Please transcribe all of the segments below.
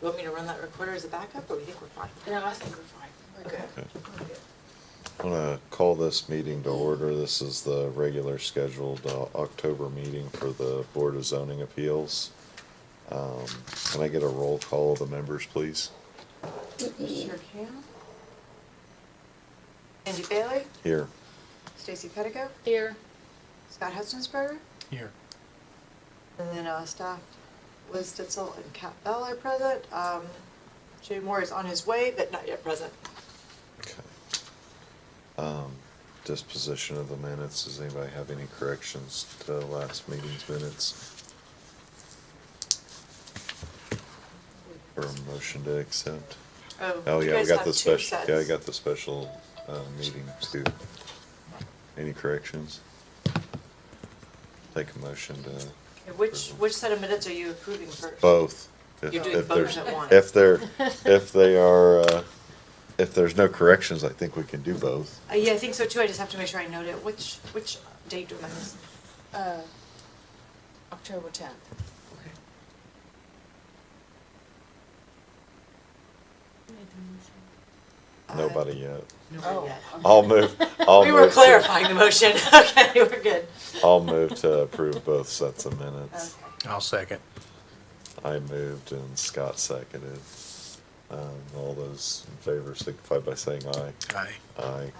you want me to run that recorder as a backup, or do you think we're fine? No, I think we're fine. We're good. Okay. We're good. I'm gonna call this meeting to order. This is the regular scheduled October meeting for the Board of Zoning Appeals. Can I get a roll call of the members, please? Sure can. Andy Bailey, Here. Stacy Pettico, Here. Scott Hustensberger, Here. and then staff Liz Stitzel and Kat Bell are present. Jay Moore is on his way, but not yet present. Okay. Disposition of the minutes. Does anybody have any corrections to last meeting's minutes? Or a motion to accept? Oh, you yeah, we guys got have the two special, yeah, I sets. got the special, meeting too. Any corrections? Take a motion to. Which set of minutes are you approving first? Both. You're doing If both there's- at once. If they are, if there's no corrections, I think we can do both. Yeah, I think so too. I just have to make sure I note it. Which date do I miss? October 10th. Okay. Nobody yet. Nobody Oh. yet. I'll move, We were clarifying the motion. Okay, we're good. I'll move to approve both sets of minutes. Okay. I'll second. I moved and Scott seconded. All those in favor signify by saying aye. Aye. Aye.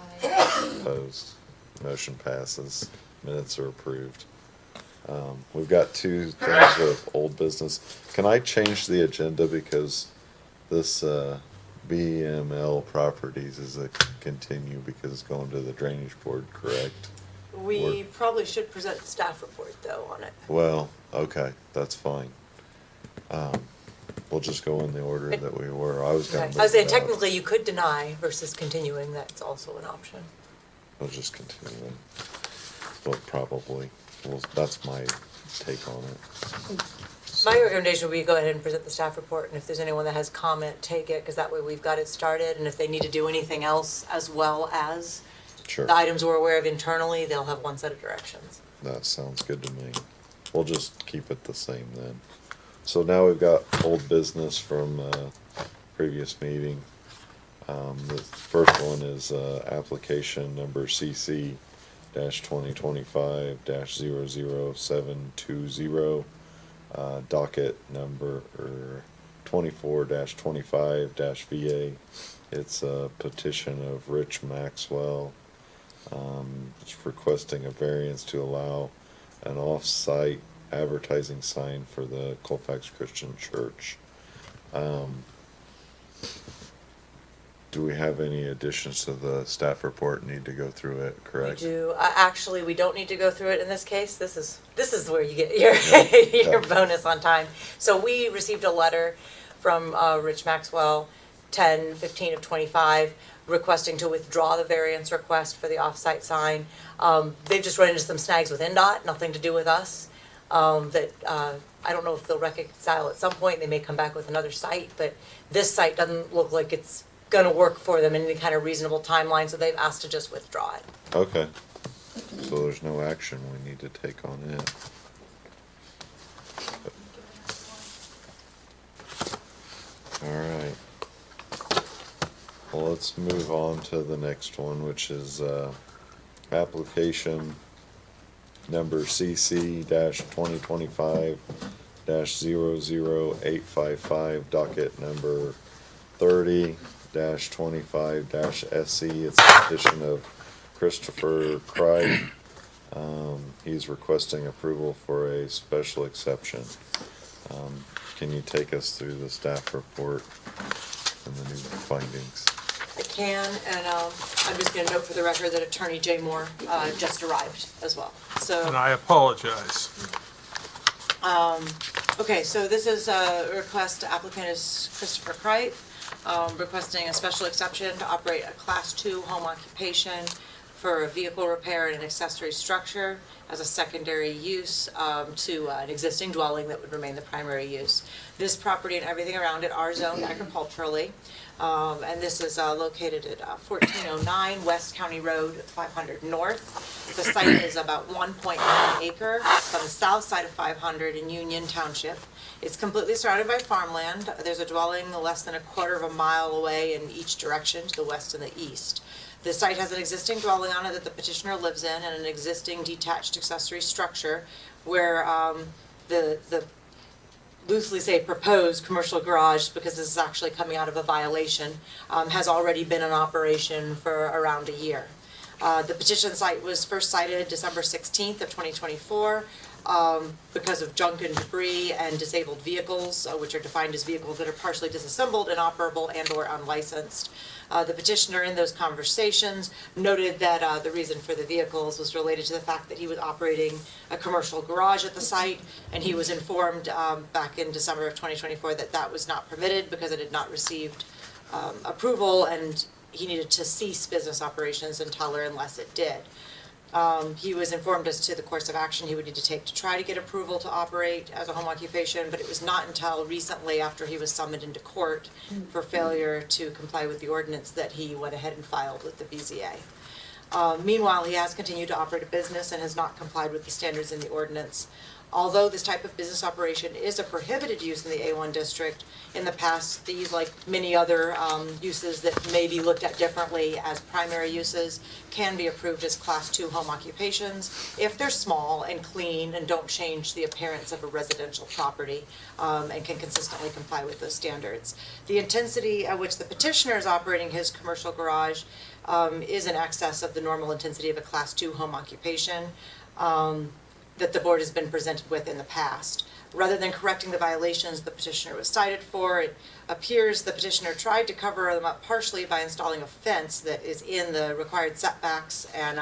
Opposed. Motion passes. Minutes are approved. We've got two things of old business. Can I change the agenda because this, BML Properties is a continue because it's going to the Drainage Board, correct? We probably should present the staff report though on it. Well, okay, that's fine. We'll just go in the order that we were. I was gonna Okay. move I was saying that. technically you could deny versus continuing. That's also an option. We'll just continue. Well, probably. Well, that's my take on it. My recommendation would be go ahead and present the staff report, and if there's anyone that has comment, take it, because that way we've got it started, and if they need to do anything else as well as Sure. the items we're aware of internally, they'll have one set of directions. That sounds good to me. We'll just keep it the same then. So now we've got old business from previous meeting. The first one is application number CC dash 2025-00720, docket number 24-25-VA. It's a petition of Rich Maxwell. It's requesting a variance to allow an off-site advertising sign for the Colfax Christian Church. Do we have any additions to the staff report? Need to go through it, We correct? do, actually, we don't need to go through it in this case. This is where you get your, your bonus on time. So we received a letter from Rich Maxwell, 10/15 of 25, requesting to withdraw the variance request for the off-site sign. They've just run into some snags with NDOT, nothing to do with us. That I don't know if they'll reconcile at some point. They may come back with another site, but this site doesn't look like it's gonna work for them in any kind of reasonable timeline, so they've asked to just withdraw it. Okay. So there's no action we need to take on it. All right. Well, let's move on to the next one, which is application number CC 2025-00855, docket number 30-25-SC. It's a petition of Christopher Craig. He's requesting approval for a special exception. Can you take us through the staff report and the new findings? I can, and I'm just gonna note for the record that Attorney Jay Moore just arrived as well, so. And I apologize. Okay, so this is a request, applicant is Christopher Crite, requesting a special exception to operate a Class 2 home occupation for a vehicle repair and an accessory structure as a secondary use to an existing dwelling that would remain the primary use. This property and everything around it are zoned agriculturally, and this is located at 1409 West County Road, 500 North. The site is about 1.9 acre on the south side of 500 in Union Township. It's completely surrounded by farmland. There's a dwelling less than a quarter of a mile away in each direction, to the west and the east. The site has an existing dwelling on it that the petitioner lives in and an existing detached accessory structure where the loosely say proposed commercial garage, because this is actually coming out of a violation, has already been in operation for around a year. The petition site was first cited December 16th of 2024 because of junk and debris and disabled vehicles, which are defined as vehicles that are partially disassembled, inoperable, and or unlicensed. The petitioner in those conversations noted that the reason for the vehicles was related to the fact that he was operating a commercial garage at the site, and he was informed back in December of 2024 that that was not permitted because it had not received approval, and he needed to cease business operations until or unless it did. He was informed as to the course of action he would need to take to try to get approval to operate as a home occupation, but it was not until recently, after he was summoned into court for failure to comply with the ordinance, that he went ahead and filed with the BZA. Meanwhile, he has continued to operate a business and has not complied with the standards in the ordinance. Although this type of business operation is a prohibited use in the A1 district, in the past, these, like many other uses that may be looked at differently as primary uses, can be approved as Class 2 home occupations if they're small and clean and don't change the appearance of a residential property and can consistently comply with those standards. The intensity at which the petitioner is operating his commercial garage is in excess of the normal intensity of a Class 2 home occupation that the board has been presented with in the past. Rather than correcting the violations the petitioner was cited for, it appears the petitioner tried to cover them up partially by installing a fence that is in the required setbacks and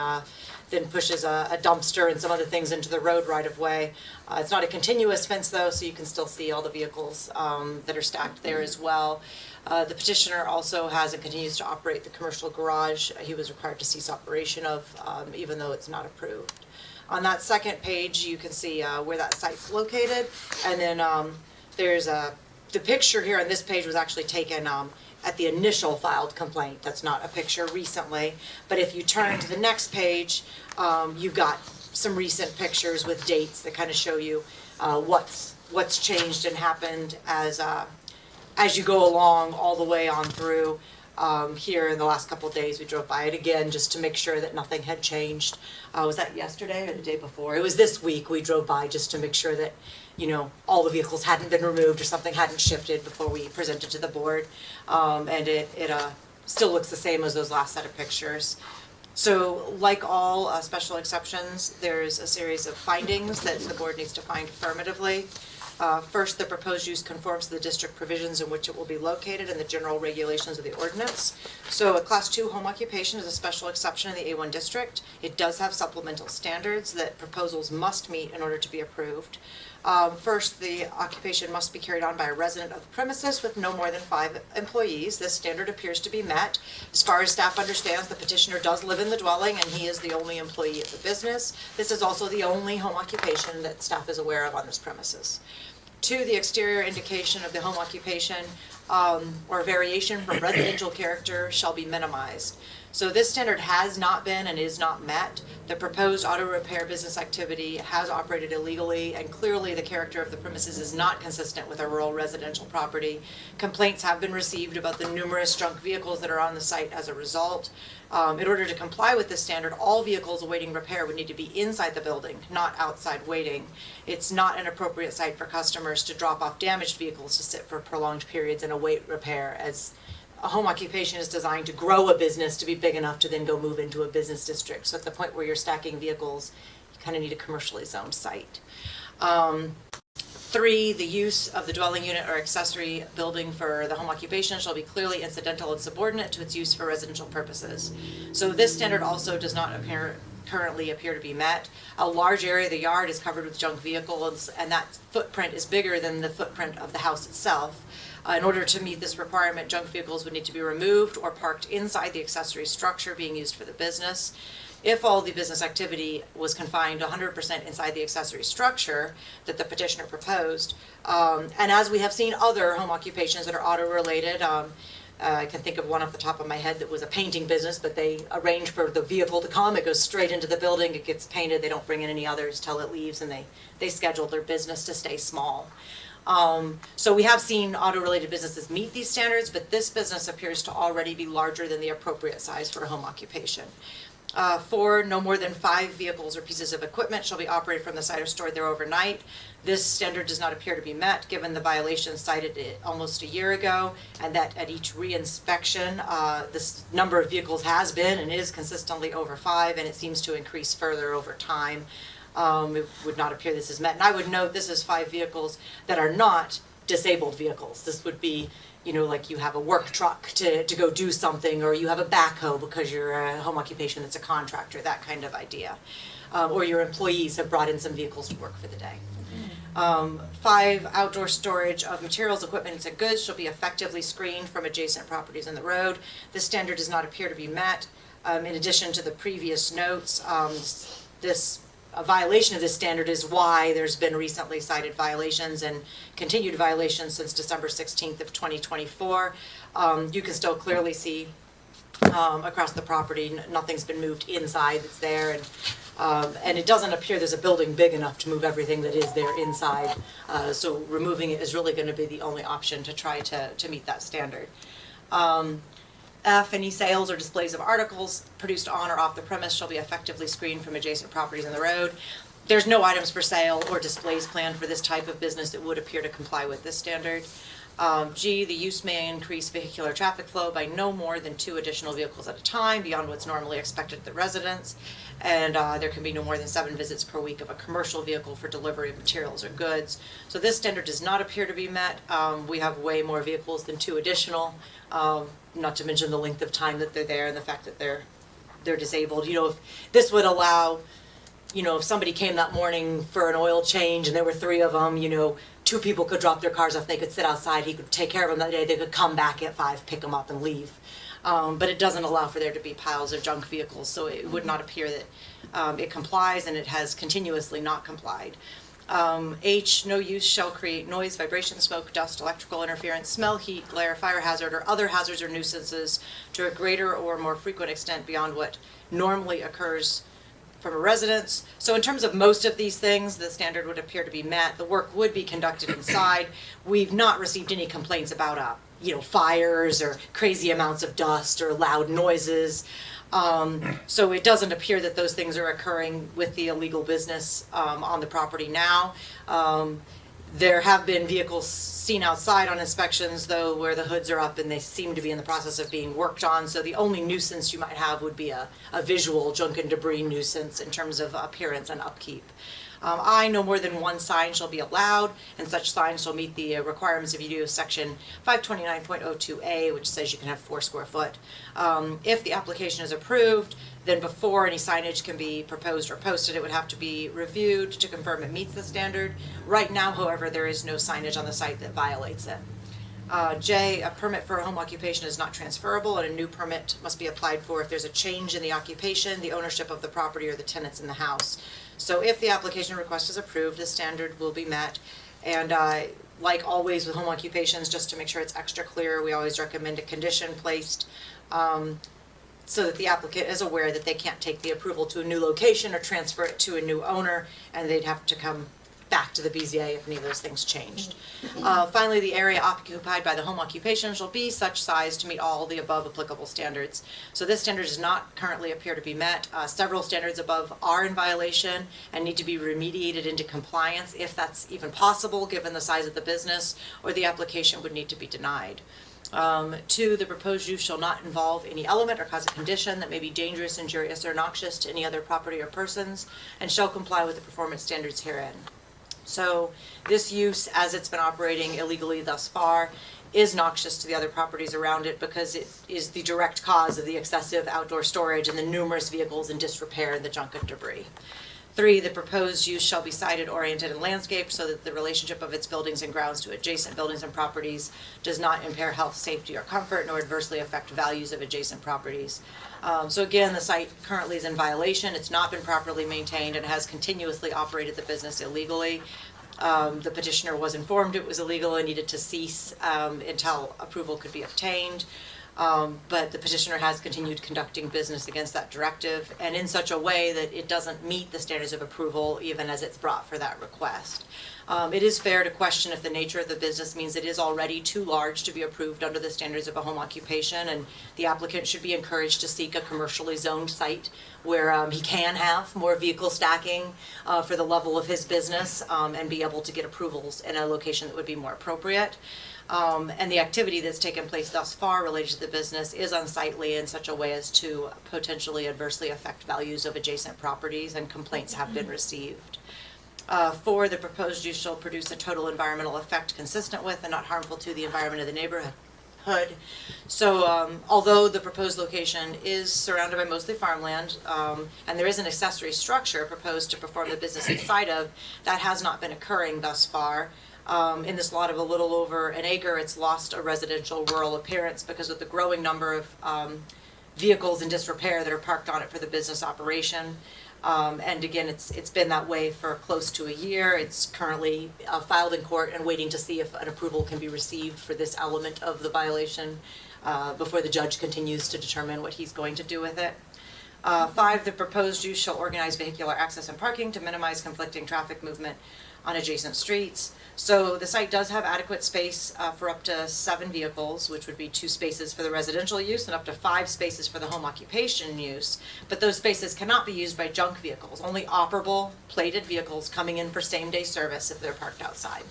then pushes a dumpster and some other things into the road right of way. It's not a continuous fence though, so you can still see all the vehicles that are stacked there as well. The petitioner also has and continues to operate the commercial garage he was required to cease operation of, even though it's not approved. On that second page, you can see where that site's located, and then there's the picture here on this page was actually taken at the initial filed complaint. That's not a picture recently, but if you turn to the next page, you've got some recent pictures with dates that kind of show you what's changed and happened as you go along all the way on through. Here in the last couple of days, we drove by it again just to make sure that nothing had changed. Was that yesterday or the day before? It was this week we drove by just to make sure that, you know, all the vehicles hadn't been removed or something hadn't shifted before we presented to the board. And it still looks the same as those last set of pictures. So like all special exceptions, there's a series of findings that the board needs to find affirmatively. First, the proposed use conforms to the district provisions in which it will be located and the general regulations of the ordinance. So a Class 2 home occupation is a special exception in the A1 district. It does have supplemental standards that proposals must meet in order to be approved. First, the occupation must be carried on by a resident of the premises with no more than 5 employees. This standard appears to be met. As far as staff understands, the petitioner does live in the dwelling and he is the only employee of the business. This is also the only home occupation that staff is aware of on this premises. 2, the exterior indication of the home occupation or variation from residential character shall be minimized. So this standard has not been and is not met. The proposed auto repair business activity has operated illegally, and clearly the character of the premises is not consistent with a rural residential property. Complaints have been received about the numerous junk vehicles that are on the site as a result. In order to comply with this standard, all vehicles awaiting repair would need to be inside the building, not outside waiting. It's not an appropriate site for customers to drop off damaged vehicles to sit for prolonged periods and await repair, as a home occupation is designed to grow a business to be big enough to then go move into a business district. So at the point where you're stacking vehicles, you kind of need a commercially zoned site. 3, the use of the dwelling unit or accessory building for the home occupation shall be clearly incidental and subordinate to its use for residential purposes. So this standard also does not currently appear to be met. A large area of the yard is covered with junk vehicles, and that footprint is bigger than the footprint of the house itself. In order to meet this requirement, junk vehicles would need to be removed or parked inside the accessory structure being used for the business. if all the business activity was confined 100% inside the accessory structure that the petitioner proposed, and as we have seen other home occupations that are auto-related, I can think of one off the top of my head that was a painting business, but they arrange for the vehicle to come, it goes straight into the building, it gets painted, they don't bring in any others till it leaves, and they schedule their business to stay small. So we have seen auto-related businesses meet these standards, but this business appears to already be larger than the appropriate size for a home occupation. 4, no more than 5 vehicles or pieces of equipment shall be operated from the site or stored there overnight. This standard does not appear to be met, given the violations cited almost a year ago, and that at each re-inspection, this number of vehicles has been and is consistently over 5, and it seems to increase further over time. It would not appear this is met. And I would note this is 5 vehicles that are not disabled vehicles. This would be, you know, like you have a work truck to go do something, or you have a backhoe because you're a home occupation that's a contractor, that kind of idea. Or your employees have brought in some vehicles to work for the day. 5, outdoor storage of materials, equipment, and goods shall be effectively screened from adjacent properties in the road. This standard does not appear to be met. In addition to the previous notes, a violation of this standard is why there's been recently cited violations and continued violations since December 16th of 2024. You can still clearly see across the property, nothing's been moved inside that's there, and it doesn't appear there's a building big enough to move everything that is there inside. So removing it is really going to be the only option to try to meet that standard. F, any sales or displays of articles produced on or off the premise shall be effectively screened from adjacent properties in the road. There's no items for sale or displays planned for this type of business that would appear to comply with this standard. G, the use may increase vehicular traffic flow by no more than 2 additional vehicles at a time beyond what's normally expected at the residence. And there can be no more than 7 visits per week of a commercial vehicle for delivery of materials or goods. So this standard does not appear to be met. We have way more vehicles than 2 additional, not to mention the length of time that they're there and the fact that they're disabled. You know, if this would allow, you know, if somebody came that morning for an oil change and there were 3 of them, you know, 2 people could drop their cars off, they could sit outside, he could take care of them that day, they could come back at 5, pick them up and leave. But it doesn't allow for there to be piles of junk vehicles, so it would not appear that it complies, and it has continuously not complied. H, no use shall create noise, vibration, smoke, dust, electrical interference, smell, heat, glare, fire hazard, or other hazards or nuisances to a greater or more frequent extent beyond what normally occurs from a residence. So in terms of most of these things, the standard would appear to be met. The work would be conducted inside. We've not received any complaints about fires or crazy amounts of dust or loud noises. So it doesn't appear that those things are occurring with the illegal business on the property now. There have been vehicles seen outside on inspections, though, where the hoods are up and they seem to be in the process of being worked on. So the only nuisance you might have would be a visual junk and debris nuisance in terms of appearance and upkeep. I, no more than 1 sign shall be allowed, and such signs shall meet the requirements of UDO section 529.02A, which says you can have 4 square foot. If the application is approved, then before any signage can be proposed or posted, it would have to be reviewed to confirm it meets the standard. Right now, however, there is no signage on the site that violates it. J, a permit for a home occupation is not transferable, and a new permit must be applied for if there's a change in the occupation, the ownership of the property, or the tenants in the house. So if the application request is approved, the standard will be met. And like always with home occupations, just to make sure it's extra clear, we always recommend a condition placed so that the applicant is aware that they can't take the approval to a new location or transfer it to a new owner, and they'd have to come back to the BZA if any of those things changed. Finally, the area occupied by the home occupation shall be such size to meet all the above applicable standards. So this standard does not currently appear to be met. Several standards above are in violation and need to be remediated into compliance if that's even possible given the size of the business, or the application would need to be denied. 2, the proposed use shall not involve any element or cause a condition that may be dangerous, injurious, or noxious to any other property or persons, and shall comply with the performance standards herein. So this use, as it's been operating illegally thus far, is noxious to the other properties around it because it is the direct cause of the excessive outdoor storage and the numerous vehicles in disrepair and the junk and debris. 3, the proposed use shall be sited, oriented, and landscaped so that the relationship of its buildings and grounds to adjacent buildings and properties does not impair health, safety, or comfort, nor adversely affect values of adjacent properties. So again, the site currently is in violation. It's not been properly maintained and has continuously operated the business illegally. The petitioner was informed it was illegal and needed to cease until approval could be obtained. But the petitioner has continued conducting business against that directive and in such a way that it doesn't meet the standards of approval even as it's brought for that request. It is fair to question if the nature of the business means it is already too large to be approved under the standards of a home occupation, and the applicant should be encouraged to seek a commercially zoned site where he can have more vehicle stacking for the level of his business and be able to get approvals in a location that would be more appropriate. And the activity that's taken place thus far related to the business is unsightly in such a way as to potentially adversely affect values of adjacent properties, and complaints have been received. 4, the proposed use shall produce a total environmental effect consistent with and not harmful to the environment of the neighborhood. So although the proposed location is surrounded by mostly farmland, and there is an accessory structure proposed to perform the business inside of, that has not been occurring thus far. In this lot of a little over an acre, it's lost a residential rural appearance because of the growing number of vehicles in disrepair that are parked on it for the business operation. And again, it's been that way for close to a year. It's currently filed in court and waiting to see if an approval can be received for this element of the violation before the judge continues to determine what he's going to do with it. 5, the proposed use shall organize vehicular access and parking to minimize conflicting traffic movement on adjacent streets. So the site does have adequate space for up to 7 vehicles, which would be 2 spaces for the residential use and up to 5 spaces for the home occupation use. But those spaces cannot be used by junk vehicles, only operable plated vehicles coming in for same-day service if they're parked outside.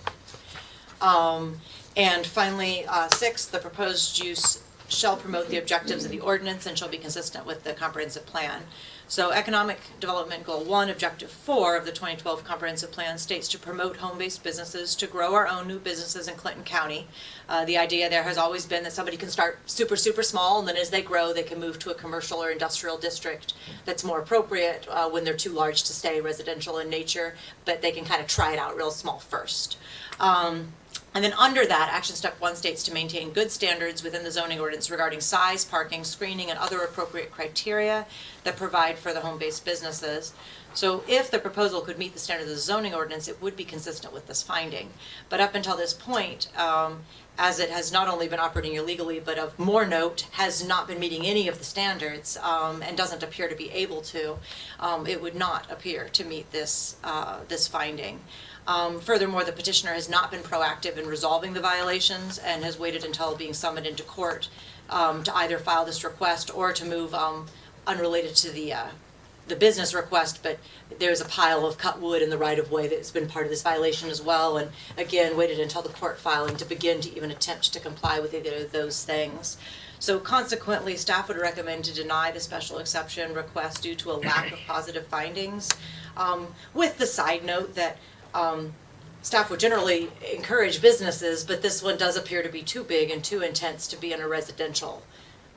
And finally, 6, the proposed use shall promote the objectives of the ordinance and shall be consistent with the comprehensive plan. So Economic Development Goal 1, Objective 4 of the 2012 Comprehensive Plan states to promote home-based businesses, to grow our own new businesses in Clinton County. The idea there has always been that somebody can start super, super small, and then as they grow, they can move to a commercial or industrial district that's more appropriate when they're too large to stay residential in nature, but they can kind of try it out real small first. And then under that, action step 1 states to maintain good standards within the zoning ordinance regarding size, parking, screening, and other appropriate criteria that provide for the home-based businesses. So if the proposal could meet the standards of the zoning ordinance, it would be consistent with this finding. But up until this point, as it has not only been operating illegally, but of more note, has not been meeting any of the standards and doesn't appear to be able to, it would not appear to meet this, this finding. Furthermore, the petitioner has not been proactive in resolving the violations and has waited until being summoned into court to either file this request or to move unrelated to the business request, but there's a pile of cut wood in the right-of-way that's been part of this violation as well, and again, waited until the court filing to begin to even attempt to comply with either of those things. So consequently, staff would recommend to deny the special exception request due to a lack of positive findings, with the side note that staff would generally encourage businesses, but this one does appear to be too big and too intense to be in a residential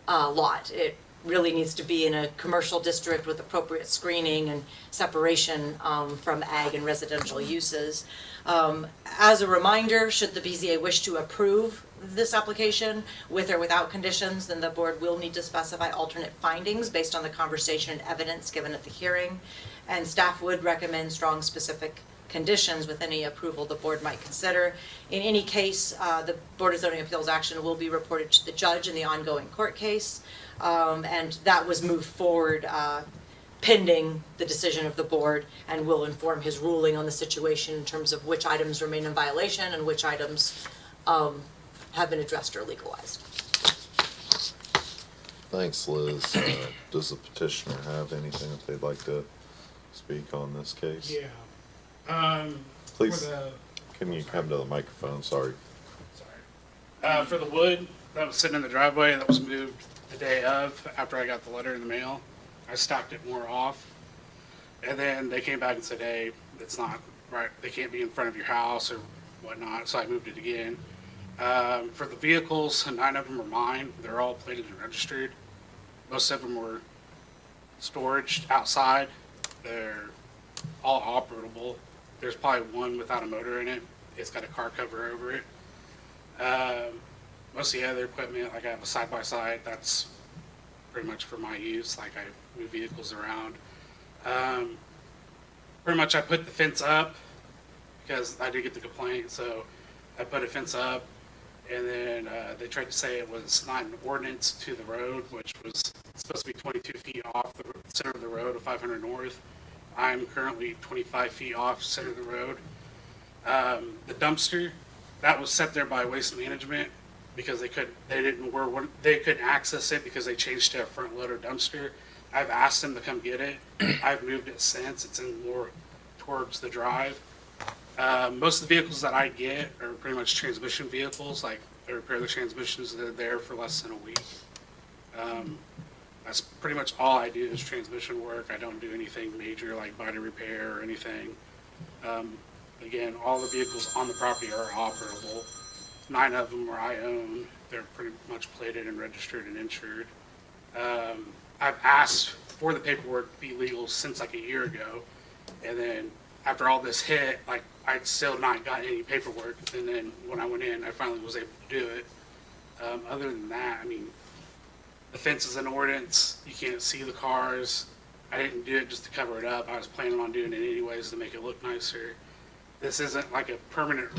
lot. It really needs to be in a commercial district with appropriate screening and separation from ag and residential uses. As a reminder, should the BZA wish to approve this application with or without conditions, then the board will need to specify alternate findings based on the conversation and evidence given at the hearing, and staff would recommend strong specific conditions with any approval the board might consider. In any case, the Board of Zoning Appeals action will be reported to the judge in the ongoing court case, and that was moved forward pending the decision of the board, and will inform his ruling on the situation in terms of which items remain in violation and which items have been addressed or legalized. Thanks, Liz. Does the petitioner have anything that they'd like to speak on this case? Yeah. Please, For the, can you come to the microphone? Sorry. for the wood that was sitting in the driveway that was moved the day of, after I got the letter in the mail, I stocked it more off. And then they came back and said, hey, it's not right. They can't be in front of your house or whatnot. So I moved it again. For the vehicles, 9 of them are mine. They're all plated and registered. Most of them were storage outside. They're all operable. There's probably one without a motor in it. It's got a car cover over it. Most of the other equipment, like I have a side-by-side, that's pretty much for my use. Like I move vehicles around. Pretty much I put the fence up because I did get the complaint. So I put a fence up, and then they tried to say it was not an ordinance to the road, which was supposed to be 22 feet off the center of the road of 500 North. I'm currently 25 feet off center of the road. The dumpster, that was set there by Waste Management because they couldn't access it because they changed to a front loader dumpster. I've asked them to come get it. I've moved it since. It's in more towards the drive. Most of the vehicles that I get are pretty much transmission vehicles. Like I repair the transmissions that are there for less than a week. That's pretty much all I do is transmission work. I don't do anything major like body repair or anything. Again, all the vehicles on the property are operable. 9 of them are I own. They're pretty much plated and registered and insured. I've asked for the paperwork to be legal since like a year ago. And then after all this hit, like I'd still not gotten any paperwork. And then when I went in, I finally was able to do it. Other than that, I mean, the fence is an ordinance. You can't see the cars. I didn't do it just to cover it up. I was planning on doing it anyways to make it look nicer. This isn't like a permanent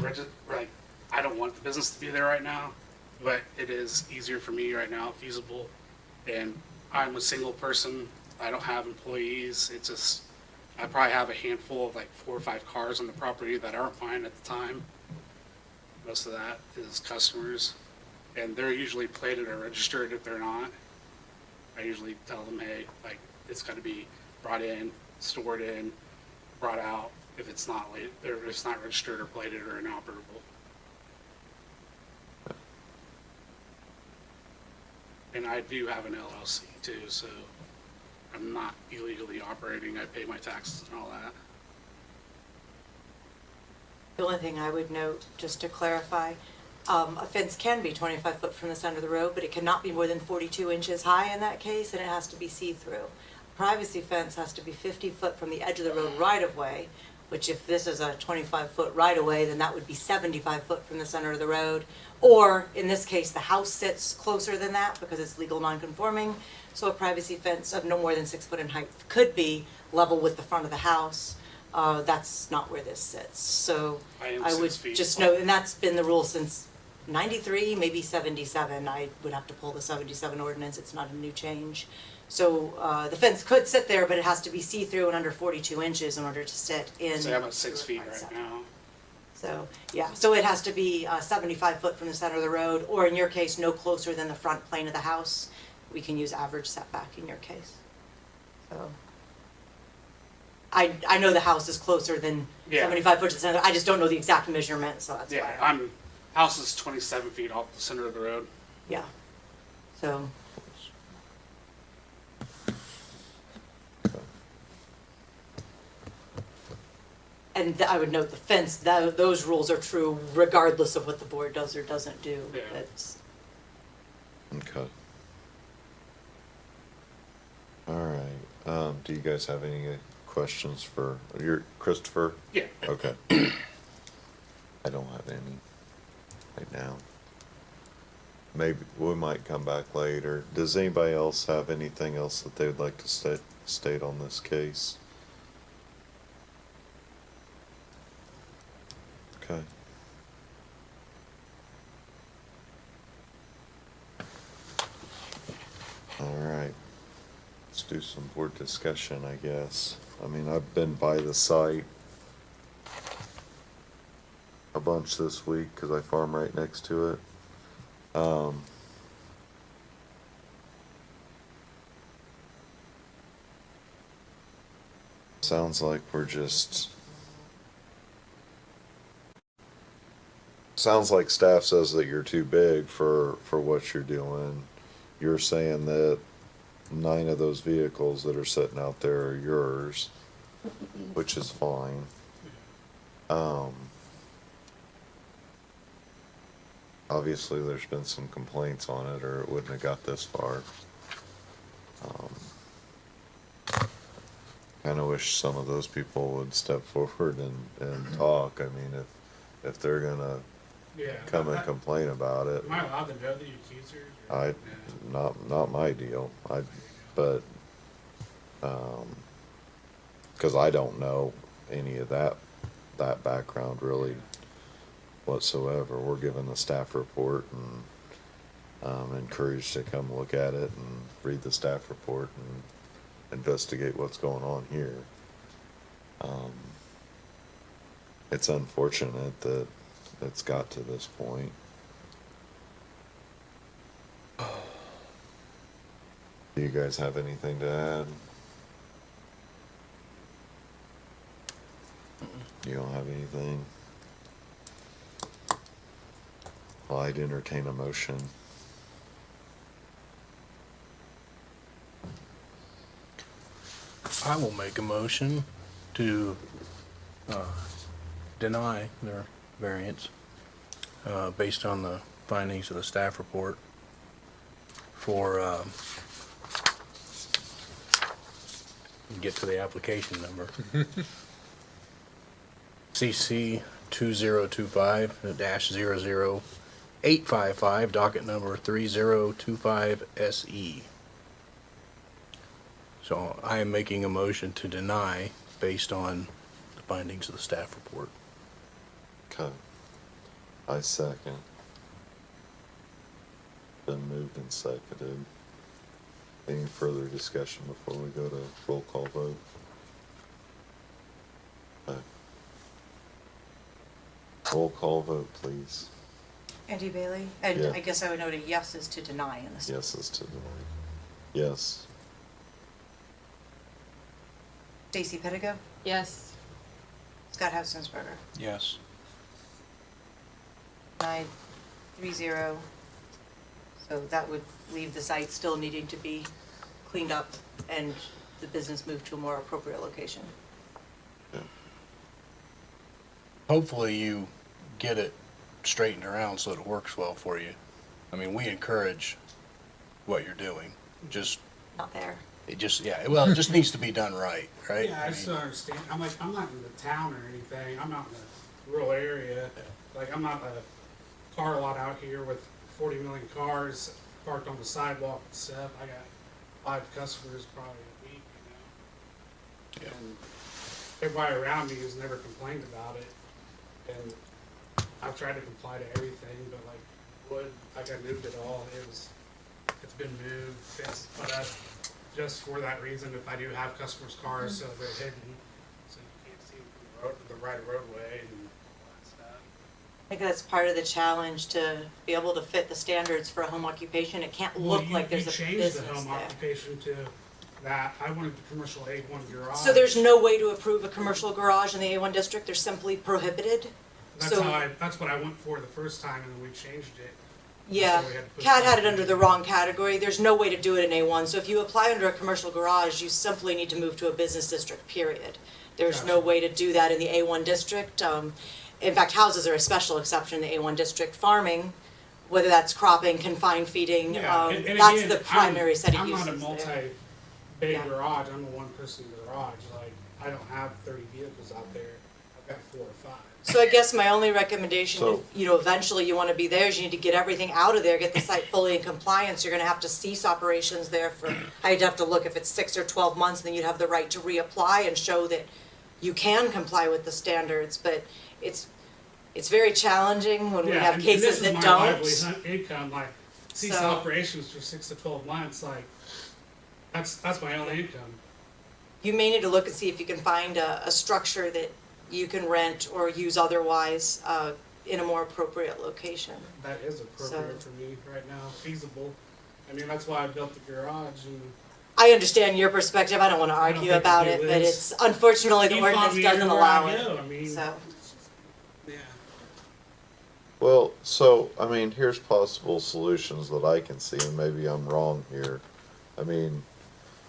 like I don't want the business to be there right now, but it is easier for me right now, feasible. And I'm a single person. I don't have employees. It's just I probably have a handful of like 4 or 5 cars on the property that aren't mine at the time. Most of that is customers, and they're usually plated or registered. If they're not, I usually tell them, hey, like it's got to be brought in, stored in, brought out. If it's not if it's not registered or plated or inoperable. And I do have an LLC too, so I'm not illegally operating. I pay my taxes and all that. The only thing I would note, just to clarify, a fence can be 25 foot from the center of the road, but it cannot be more than 42 inches high in that case, and it has to be see-through. Privacy fence has to be 50 foot from the edge of the road right-of-way, which if this is a 25-foot right-of-way, then that would be 75 foot from the center of the road. Or, in this case, the house sits closer than that because it's legal non-conforming. So a privacy fence of no more than 6 foot in height could be level with the front of the house. That's not where this sits. So I would just note, and that's been the rule since 93, maybe 77. I would have to pull the 77 ordinance. It's not a new change. So the fence could sit there, but it has to be see-through and under 42 inches in order to sit in. So I'm at 6 feet right now. So, yeah, so it has to be 75 foot from the center of the road, or in your case, no closer than the front plane of the house. We can use average setback in your case. So, I know the house is closer than 75 foot to the center. I just don't know the exact measurement, so that's why. House is 27 feet off the center of the road. Yeah, so. And I would note the fence, those rules are true regardless of what the board does or doesn't do. Yeah. It's, Okay. All right. Do you guys have any questions for Christopher? Yeah. Okay. I don't have any right now. Maybe we might come back later. Does anybody else have anything else that they would like to state on this case? Okay. All right. Let's do some board discussion, I guess. I mean, I've been by the site a bunch this week because I farm right next to it. Sounds like we're just... Sounds like staff says that you're too big for what you're doing. You're saying that 9 of those vehicles that are sitting out there are yours, which is fine. Obviously, there's been some complaints on it, or it wouldn't have got this far. Kinda wish some of those people would step forward and talk. I mean, if they're gonna Yeah. come and complain about it, Am I allowed to know the accusers? Or, I, no? not my deal. But, 'cause I don't know any of that background really whatsoever. We're given the staff report and, encouraged to come look at it and read the staff report and investigate what's going on here. It's unfortunate that it's got to this point. Do you guys have anything to add? You don't have anything? Well, I'd entertain a motion. I will make a motion to deny their variance based on the findings of the staff report for, get to the application number. CC 2025-00855, docket number 3025 SE. So I am making a motion to deny based on the findings of the staff report. Okay. I second. Been moved and seconded. Any further discussion before we go to roll call vote? Okay. Roll call vote, please. Andy Bailey? And Yeah. I guess I would note a yes is to deny in this. Yes is to deny. Yes. Stacy Pettigo? Yes. Scott Hausensberger? Yes. 930. So that would leave the site still needing to be cleaned up and the business moved to a more appropriate location. Yeah. Hopefully you get it straightened around so it works well for you. I mean, we encourage what you're doing. Just, Not there. it just needs to be done right, right? Yeah, I just don't understand. I'm like, I'm not in the town or anything. I'm out in the rural area. Like, I'm not a car lot out here with 40 million cars parked on the sidewalk and stuff. I got 5 customers probably a week, you know. Yeah. And everybody around me has never complained about it. And I've tried to comply to everything, but like wood, like I moved it all. It's been moved, fences put up just for that reason. If I do have customers' cars, so they're hidden, so you can't see them from the right roadway and all that stuff. I think that's part of the challenge, to be able to fit the standards for a home occupation. It can't look like there's a You changed business the home there. occupation to that. I wanted the commercial A1 garage. So there's no way to approve a commercial garage in the A1 district? They're simply prohibited? That's So- that's what I went for the first time, and then we changed it. Yeah, So we had to put CAD had it something under in. the wrong category. There's no way to do it in A1. So if you apply under a commercial garage, you simply need to move to a business district, period. There's no Gotcha. way to do that in the A1 district. In fact, houses are a special exception in the A1 district. Farming, whether that's cropping, confined feeding, Yeah, and that's again, the primary set of I'm uses not a there. multi-bay Yeah. garage, I'm a one-person garage, like, I don't have 30 vehicles out there, I've got 4 or 5. So I guess my only recommendation, So- if, eventually you wanna be there, is you need to get everything out of there, get the site fully in compliance. You're gonna have to cease operations there for, I'd have to look if it's 6 or 12 months, and then you'd have the right to reapply and show that you can comply with the standards, but it's very challenging when we Yeah, have and cases this is that my don't. livelihood income, like, cease So- operations for 6 to 12 months, like, that's my only income. You may need to look and see if you can find a structure that you can rent or use otherwise, in a more appropriate location. That is appropriate for me right now, feasible. I mean, that's why I built the garage, and I understand your perspective, I don't wanna I don't argue think about it it, but is. it's, unfortunately, the you follow ordinance me doesn't everywhere allow I go, I it, mean, so. yeah. Well, so, I mean, here's possible solutions that I can see, and maybe I'm wrong here. I mean,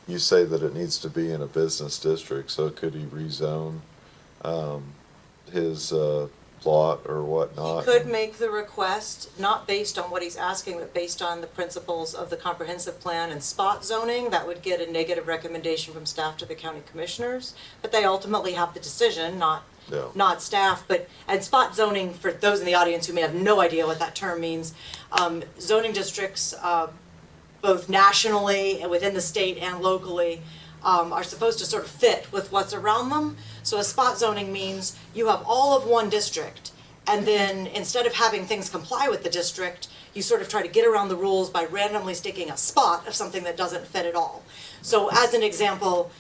you say that it needs to be in a business district, so could he rezone, his, plot or He whatnot. could make the request, not based on what he's asking, but based on the principles of the comprehensive plan and spot zoning. That would get a negative recommendation from staff to the county commissioners, but they ultimately have the decision, Yeah. not staff. And spot zoning, for those in the audience who may have no idea what that term means, zoning districts, both nationally and within the state and locally, are supposed to sort of fit with what's around them. So a spot zoning means you have all of one district, and then instead of having things comply with the district, you sort of try to get around the rules by randomly sticking a spot of something that doesn't fit at all. So as an example,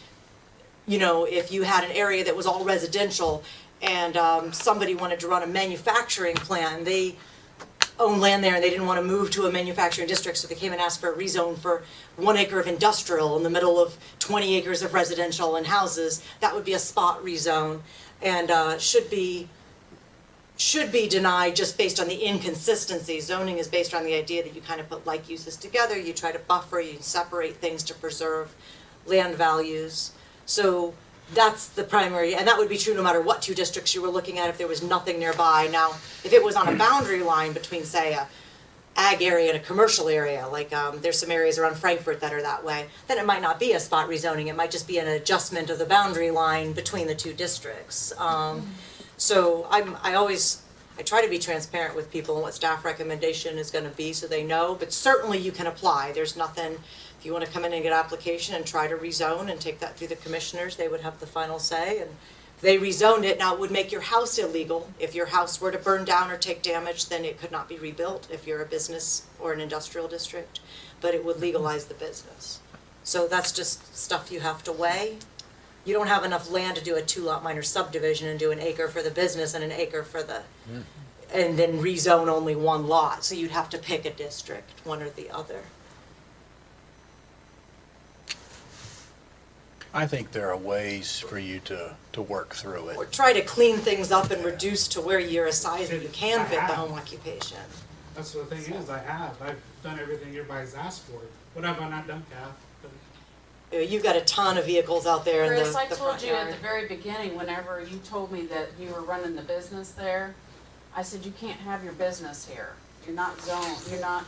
you know, if you had an area that was all residential and somebody wanted to run a manufacturing plant, they own land there and they didn't want to move to a manufacturing district, so they came and asked for a rezone for 1 acre of industrial in the middle of 20 acres of residential and houses. That would be a spot rezone, and should be denied just based on the inconsistency. Zoning is based on the idea that you kind of put like uses together, you try to buffer, you separate things to preserve land values. So that's the primary, and that would be true no matter what two districts you were looking at if there was nothing nearby. Now, if it was on a boundary line between, say, a ag area and a commercial area, like there's some areas around Frankfurt that are that way, then it might not be a spot rezoning, it might just be an adjustment of the boundary line between the two districts. So I try to be transparent with people and what staff recommendation is gonna be so they know, but certainly you can apply. There's nothing, if you wanna come in and get an application and try to rezone and take that through the commissioners, they would have the final say. And if they rezoned it, now it would make your house illegal. If your house were to burn down or take damage, then it could not be rebuilt if you're a business or an industrial district, but it would legalize the business. So that's just stuff you have to weigh. You don't have enough land to do a 2-lot minor subdivision and do an acre for the business and an acre for the, and then rezone only 1 lot. So you'd have to pick a district, one or the other. I think there are ways for you to work through Or it. try to clean things up and reduce to where you're a size that you can fit the home occupation. That's the thing is, I've done everything everybody's asked for. What have I not done, Kath? You've got a ton of vehicles out there in the Chris, I the told front you at yard. the very beginning, whenever you told me that you were running the business there, I said, you can't have your business here. You're not zoned, you're not.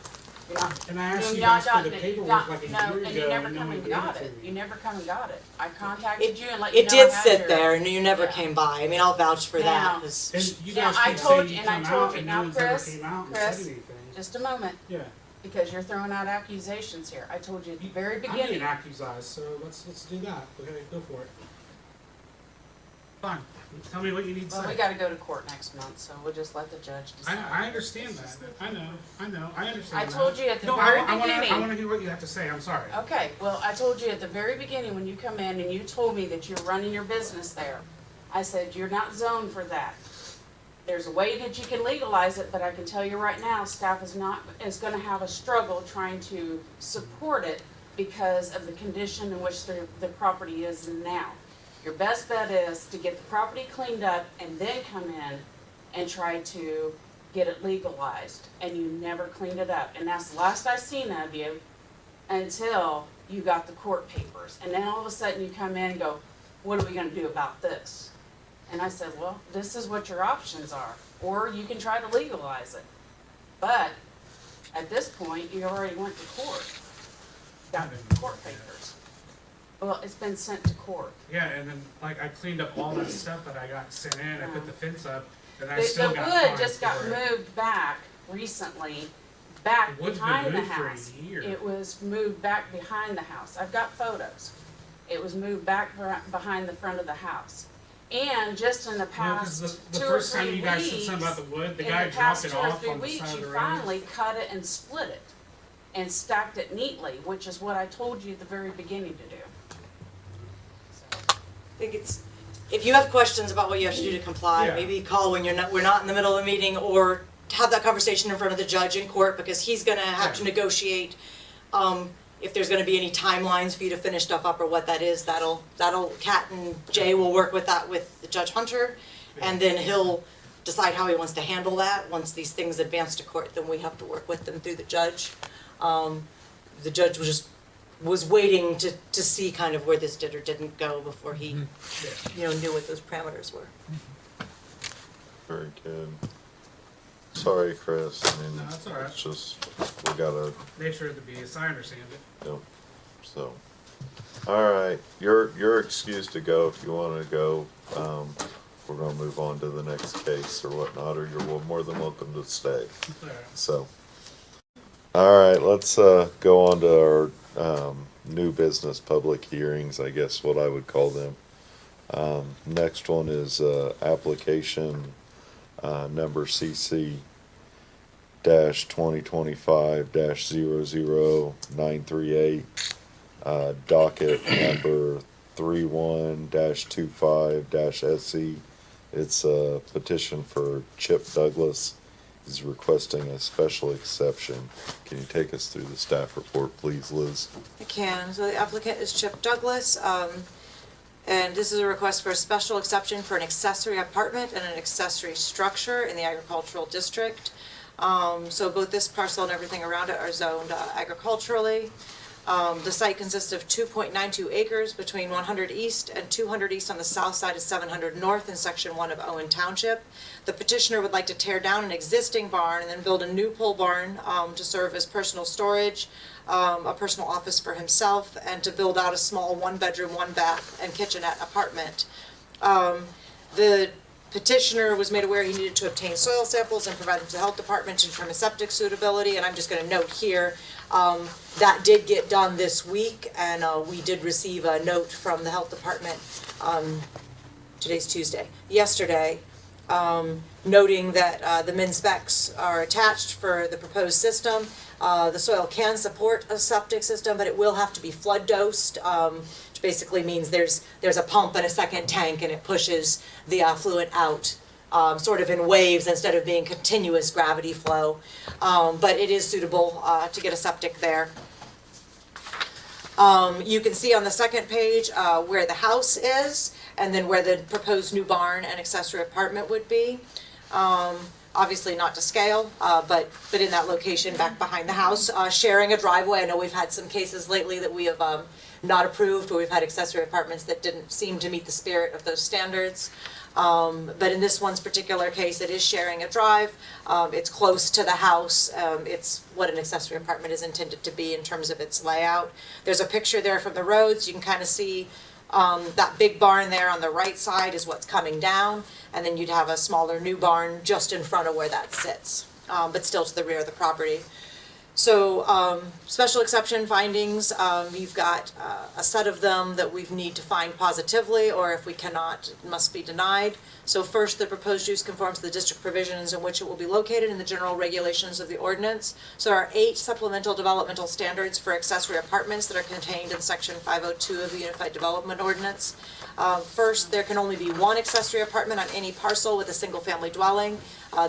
And I asked you you're not guys for the gotten it. paperwork like a No, year and you ago, never and come no and one got gave it. it to You me. never come and got it. I contacted you and let you It know I did had sit your- there and you never Yeah. came by. I mean, I'll vouch for that, Now- 'cause And you Now, guys I keep told saying you, you and I come told out, you, and now, no one's ever Chris, came out and Chris, said anything. just a moment, Yeah. because you're throwing out accusations here. I told you at the very I'm beginning. being accused, so let's do that. Okay, go for it. Fine. Tell me what you need to Well, we say. gotta go to court next month, so we'll just let the judge decide. I understand that. I know. I understand I that. told you at the No, very I beginning. wanna hear what you have to say. I'm sorry. Okay, well, I told you at the very beginning when you come in and you told me that you're running your business there. I said, you're not zoned for that. There's a way that you can legalize it, but I can tell you right now, staff is gonna have a struggle trying to support it because of the condition in which the property is now. Your best bet is to get the property cleaned up and then come in and try to get it legalized. And you never cleaned it up. And that's the last I seen of you until you got the court papers. And then all of a sudden you come in and go, what are we gonna do about this? And I said, well, this is what your options are, or you can try to legalize it. But at this point, you already went to court, got the court papers. Well, it's been sent to court. Yeah, and then like I cleaned up all that stuff that I got sent in. I put the fence up, and I The still got wood fined just got for it. moved back recently, back The wood's been behind the moved for a house. year. It was moved back behind the house. I've got photos. It was moved back behind the front of the house. And just in the No, 'cause past the 2 or first time 3 you guys said weeks, something about the wood, the in guy the dropped past it 2 or off 3 on the weeks, side of you the road. finally cut it and split it and stacked it neatly, which is what I told you at the very beginning to do. I think it's, if you have questions about what you have to do to comply, Yeah. maybe call when we're not in the middle of a meeting, or have that conversation in front of the judge in court, because he's gonna have to Yeah. negotiate, if there's gonna be any timelines for you to finish stuff up or what that is, that'll, Kat and Jay will work with that with the Judge Hunter, and then he'll decide how he wants to handle that. Once these things advance to court, then we have to work with them through the judge. The judge was waiting to see kind of where this did or didn't go before he, knew what those parameters were. Very good. Sorry, Chris, I mean, No, that's all right. it's just, we gotta, Nature of the beast, I understand it. yep, so. All right, you're excused to go if you wanna go. We're gonna move on to the next case or whatnot, or you're more than welcome to stay, All right. so. All right, let's, go on to our, new business public hearings, I guess what I would call them. Next one is, application, number CC dash 2025 dash 00938, docket number 31 dash 25 dash SE. It's a petition for Chip Douglas. He's requesting a special exception. Can you take us through the staff report, please, Liz? I can. So the applicant is Chip Douglas, and this is a request for a special exception for an accessory apartment and an accessory structure in the agricultural district. So both this parcel and everything around it are zoned agriculturally. The site consists of 2.92 acres between 100 East and 200 East on the south side of 700 North in Section 1 of Owen Township. The petitioner would like to tear down an existing barn and then build a new pole barn to serve as personal storage, a personal office for himself, and to build out a small one-bedroom, one-bath, and kitchenette apartment. The petitioner was made aware he needed to obtain soil samples and provide them to the health department to determine septic suitability, and I'm just gonna note here, that did get done this week, and we did receive a note from the health department, today's Tuesday, yesterday, noting that the min specs are attached for the proposed system. The soil can support a septic system, but it will have to be flood dosed, which basically means there's a pump and a second tank, and it pushes the affluent out, sort of in waves instead of being continuous gravity flow. But it is suitable to get a septic there. You can see on the second page where the house is, and then where the proposed new barn and accessory apartment would be. Obviously not to scale, but in that location back behind the house, sharing a driveway. I know we've had some cases lately that we have not approved, where we've had accessory apartments that didn't seem to meet the spirit of those standards. But in this one's particular case, it is sharing a drive. It's close to the house. It's what an accessory apartment is intended to be in terms of its layout. There's a picture there from the road, so you can kind of see that big barn there on the right side is what's coming down, and then you'd have a smaller new barn just in front of where that sits, but still to the rear of the property. So special exception findings, you've got a set of them that we need to find positively, or if we cannot, it must be denied. So first, the proposed use conforms to the district provisions in which it will be located in the general regulations of the ordinance. So there are 8 supplemental developmental standards for accessory apartments that are contained in section 502 of the Unified Development Ordinance. First, there can only be one accessory apartment on any parcel with a single-family dwelling.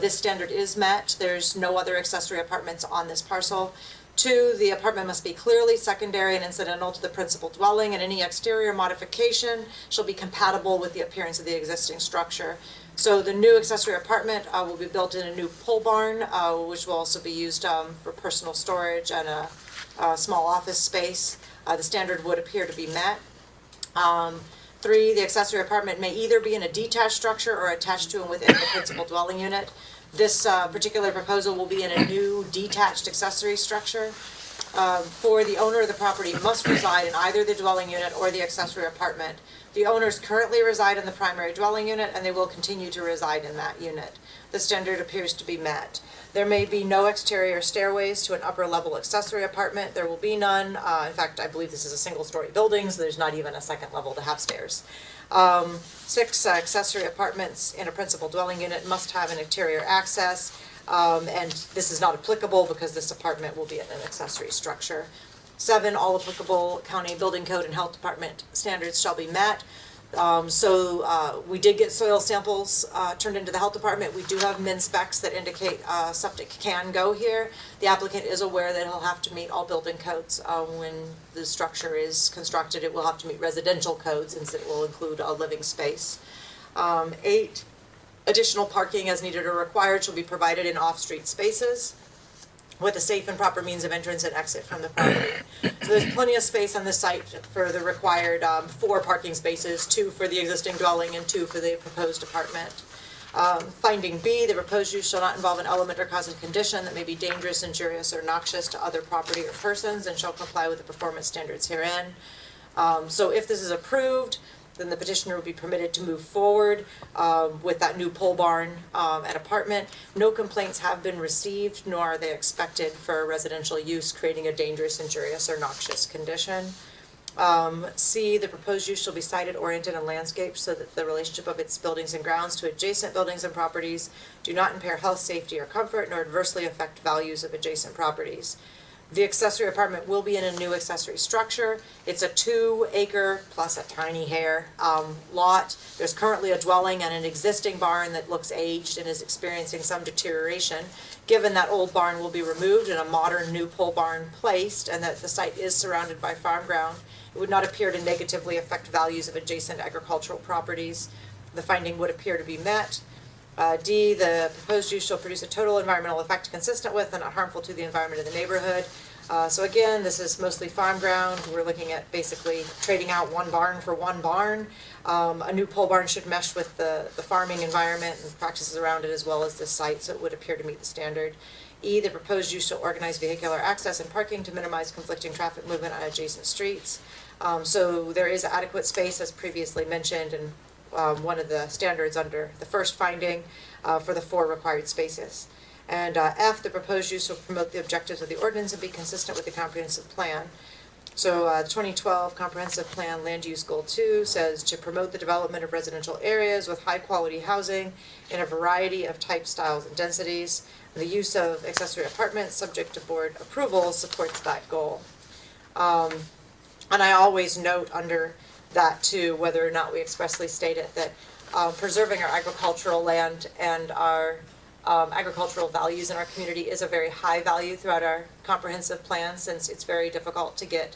This standard is met. There's no other accessory apartments on this parcel. 2, the apartment must be clearly secondary and incidental to the principal dwelling, and any exterior modification shall be compatible with the appearance of the existing structure. So the new accessory apartment will be built in a new pole barn, which will also be used for personal storage and a small office space. The standard would appear to be met. 3, the accessory apartment may either be in a detached structure or attached to and within the principal dwelling unit. This particular proposal will be in a new detached accessory structure. 4, the owner of the property must reside in either the dwelling unit or the accessory apartment. The owners currently reside in the primary dwelling unit, and they will continue to reside in that unit. The standard appears to be met. There may be no exterior stairways to an upper-level accessory apartment. There will be none. In fact, I believe this is a single-story building, so there's not even a second level to have stairs. 6, accessory apartments in a principal dwelling unit must have an interior access, and this is not applicable because this apartment will be in an accessory structure. 7, all applicable county building code and health department standards shall be met. We did get soil samples turned into the health department. We do have min specs that indicate septic can go here. The applicant is aware that he'll have to meet all building codes when the structure is constructed. It will have to meet residential codes since it will include a living space. 8, additional parking as needed or required shall be provided in off-street spaces with a safe and proper means of entrance and exit from the property. So there's plenty of space on this site for the required 4 parking spaces, 2 for the existing dwelling and 2 for the proposed apartment. Finding B, the proposed use shall not involve an element or cause of condition that may be dangerous, injurious, or noxious to other property or persons, and shall comply with the performance standards herein. So if this is approved, then the petitioner will be permitted to move forward with that new pole barn and apartment. No complaints have been received, nor are they expected for residential use creating a dangerous, injurious, or noxious condition. C, the proposed use shall be sited, oriented, and landscaped so that the relationship of its buildings and grounds to adjacent buildings and properties do not impair health, safety, or comfort, nor adversely affect values of adjacent properties. The accessory apartment will be in a new accessory structure. It's a 2-acre plus a tiny hair lot. There's currently a dwelling and an existing barn that looks aged and is experiencing some deterioration. Given that old barn will be removed and a modern new pole barn placed, and that the site is surrounded by farm ground, it would not appear to negatively affect values of adjacent agricultural properties. The finding would appear to be met. D, the proposed use shall produce a total environmental effect consistent with and not harmful to the environment of the neighborhood. So again, this is mostly farm ground. We're looking at basically trading out one barn for one barn. A new pole barn should mesh with the farming environment and practices around it, as well as this site, so it would appear to meet the standard. E, the proposed use shall organize vehicular access and parking to minimize conflicting traffic movement on adjacent streets. So there is adequate space, as previously mentioned, and one of the standards under the first finding for the 4 required spaces. And F, the proposed use will promote the objectives of the ordinance and be consistent with the comprehensive plan. So the 2012 Comprehensive Plan Land Use Goal 2 says to promote the development of residential areas with high-quality housing in a variety of types, styles, and densities. The use of accessory apartments, subject to board approval, supports that goal. And I always note under that too, whether or not we expressly state it, that preserving our agricultural land and our agricultural values in our community is a very high value throughout our comprehensive plan, since it's very difficult to get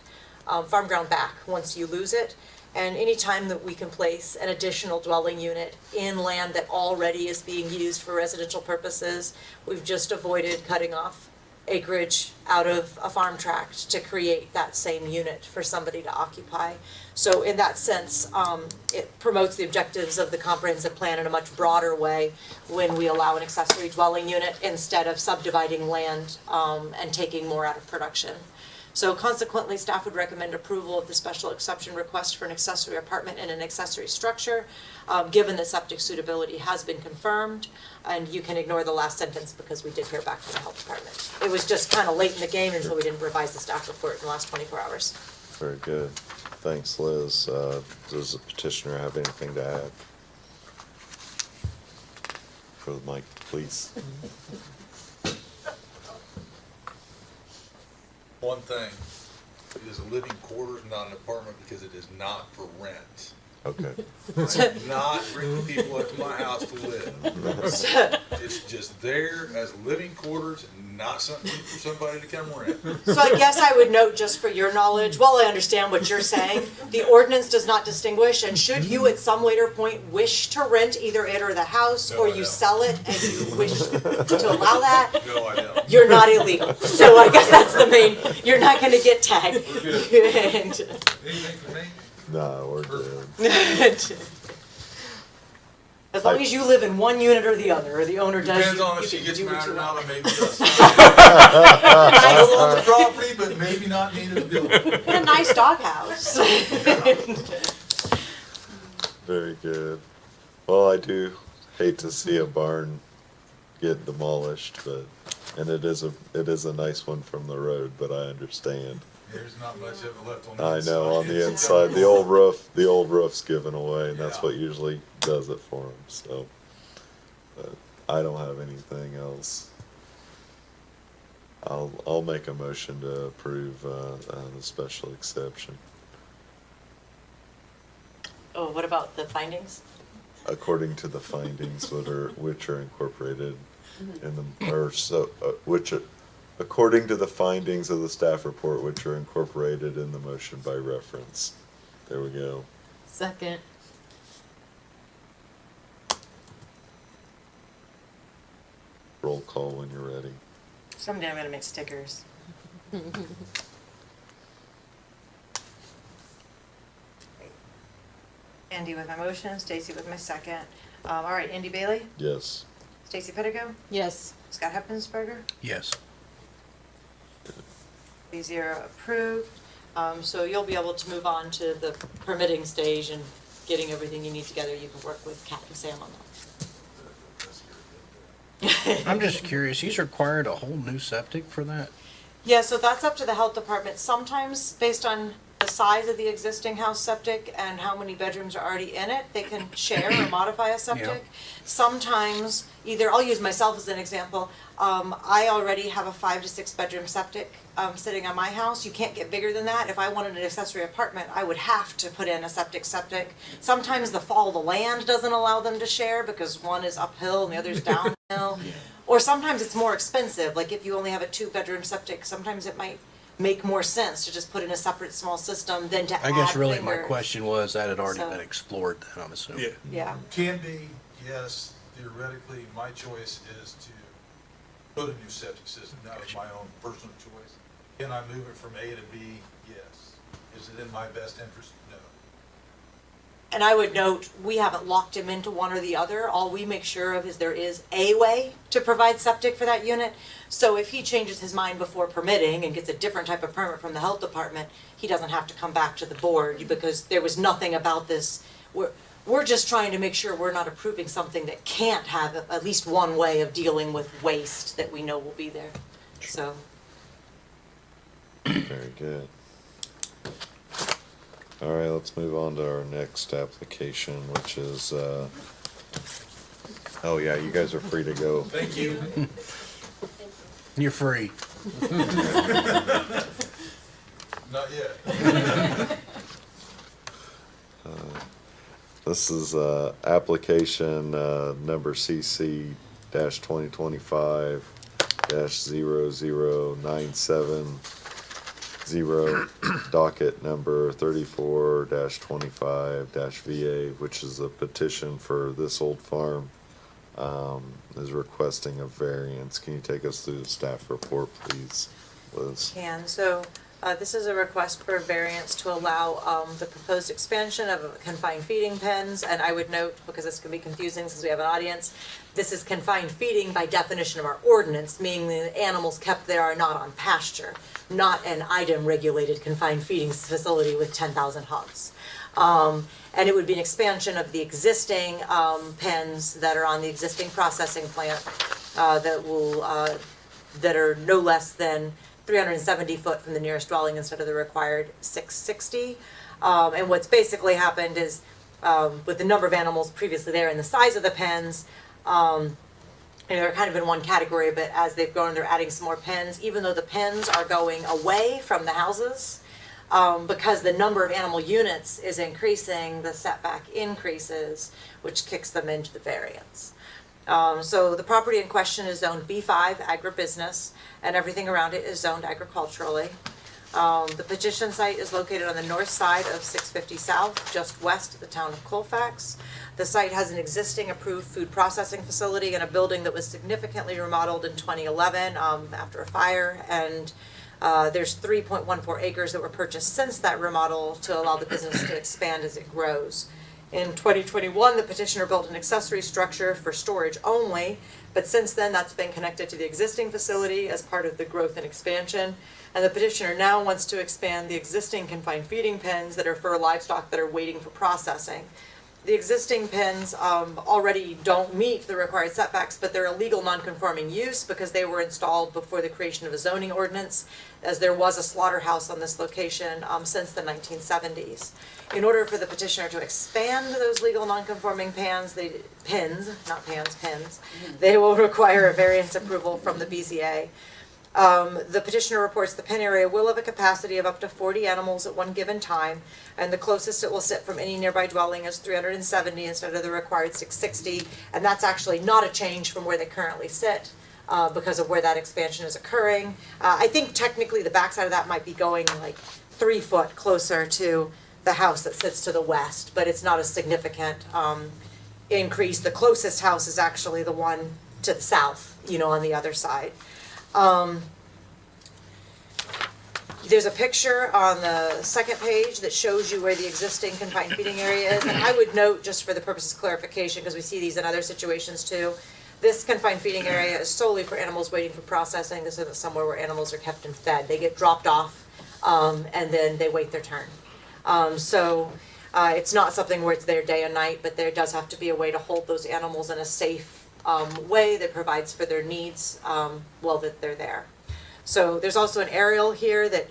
farm ground back once you lose it. And any time that we can place an additional dwelling unit in land that already is being used for residential purposes, we've just avoided cutting off acreage out of a farm tract to create that same unit for somebody to occupy. So in that sense, it promotes the objectives of the comprehensive plan in a much broader way when we allow an accessory dwelling unit instead of subdividing land and taking more out of production. So consequently, staff would recommend approval of the special exception request for an accessory apartment in an accessory structure, given that septic suitability has been confirmed. And you can ignore the last sentence because we did hear back from the health department. It was just kind of late in the game, and so we didn't revise the staff report in the last 24 hours. Very good. Thanks, Liz. Does the petitioner have anything to add? For the mic, please. One thing, it is a living quarters, not an apartment, because it is not for rent. Okay. I am not bringing people up to my house to live. It's just there as living quarters, not something for somebody to come rent. So I guess I would note, just for your knowledge, while I understand what you're saying, the ordinance does not distinguish, and should you at some later point wish to rent either it or the house, No, or I you don't. sell it and you wish to allow that, No, I don't. you're not illegal. So I guess that's the main, you're not gonna get tagged. Anything for me? No, we're good. As long as you live in one unit or the other, or the owner does. Depends you- on you if she can gets do what mad you or not, want. I may be I still own the property, but maybe not needed to build it. Put a nice doghouse. Very good. Well, I do hate to see a barn get demolished, but, and it is a nice one from the road, but I understand. There's not much of it left on the I inside. know, on the It's inside, the old roof's given away, and that's Yeah. what usually does it for them, so. But I don't have anything else. I'll make a motion to approve, the special exception. Oh, what about the findings? According to the findings which are incorporated in the, or so, according to the findings of the staff report, which are incorporated in the motion by reference. There we go. Second. Roll call when you're ready. Someday I'm gonna make stickers. And Andy with my motion, Stacy with my second. All right, Andy Bailey, Yes. Stacy Pettigo, Yes. Scott Heppensberger, Yes. 3-0 approved. So you'll be able to move on to the permitting stage and getting everything you need together. You can work with Kat and Sam on that. I'm just curious, he's required a whole new septic for that? Yeah, so that's up to the health department. Sometimes, based on the size of the existing house septic and how many bedrooms are already in it, they can share or modify a septic. Sometimes, I'll use myself as an example. I already have a 5 to 6 bedroom septic sitting on my house. You can't get bigger than that. If I wanted an accessory apartment, I would have to put in a septic. Sometimes the fall of the land doesn't allow them to share because one is uphill and the other's downhill. Or sometimes it's more expensive, like if you only have a 2-bedroom septic, sometimes it might make more sense to just put in a separate small system than to add I guess really my fingers. question was, that had already So- been explored then, I'm assuming. Yeah. Can be, yes, theoretically, my choice is to put a new septic system, that was my own personal choice. Can I move it from A to B? Yes. Is it in my best interest? No. And I would note, we haven't locked him into one or the other. All we make sure of is there is a way to provide septic for that unit. So if he changes his mind before permitting and gets a different type of permit from the health department, he doesn't have to come back to the board because there was nothing about this. We're just trying to make sure we're not approving something that can't have at least one way of dealing with waste that we know will be there. So, Very good. All right, let's move on to our next application, which is, oh yeah, you guys are free to go. Thank you. You're free. Not yet. This is, application, number CC dash 2025-0097-0, docket number 34-25-VA, which is a petition for This Old Farm, is requesting a variance. Can you take us through the staff report, please, Liz? This is a request for a variance to allow the proposed expansion of confined feeding pens. And I would note, because this can be confusing since we have an audience, this is confined feeding by definition of our ordinance, meaning the animals kept there are not on pasture, not an item-regulated confined feeding facility with 10,000 hogs. And it would be an expansion of the existing pens that are on the existing processing plant that are no less than 370 foot from the nearest dwelling instead of the required 660. And what's basically happened is, with the number of animals previously there and the size of the pens, they're kind of in one category, but as they've grown, they're adding some more pens, even though the pens are going away from the houses. Because the number of animal units is increasing, the setback increases, which kicks them into the variance. So the property in question is zoned B5 agribusiness, and everything around it is zoned agriculturally. The petition site is located on the north side of 650 South, just west of the town of Colfax. The site has an existing approved food processing facility and a building that was significantly remodeled in 2011 after a fire, and there's 3.14 acres that were purchased since that remodel to allow the business to expand as it grows. In 2021, the petitioner built an accessory structure for storage only, but since then that's been connected to the existing facility as part of the growth and expansion. And the petitioner now wants to expand the existing confined feeding pens that are for livestock that are waiting for processing. The existing pens already don't meet the required setbacks, but they're a legal non-conforming use because they were installed before the creation of a zoning ordinance, as there was a slaughterhouse on this location since the 1970s. In order for the petitioner to expand those legal non-conforming pens, they will require a variance approval from the BZA. The petitioner reports the pen area will have a capacity of up to 40 animals at one given time, and the closest it will sit from any nearby dwelling is 370 instead of the required 660, and that's actually not a change from where they currently sit because of where that expansion is occurring. I think technically the backside of that might be going like 3 foot closer to the house that sits to the west, but it's not a significant increase. The closest house is actually the one to the south, on the other side. There's a picture on the second page that shows you where the existing confined feeding area is. And I would note, just for the purposes of clarification, because we see these in other situations too, this confined feeding area is solely for animals waiting for processing. This isn't somewhere where animals are kept and fed. They get dropped off, and then they wait their turn. It's not something where it's there day and night, but there does have to be a way to hold those animals in a safe way that provides for their needs while that they're there. So there's also an aerial here that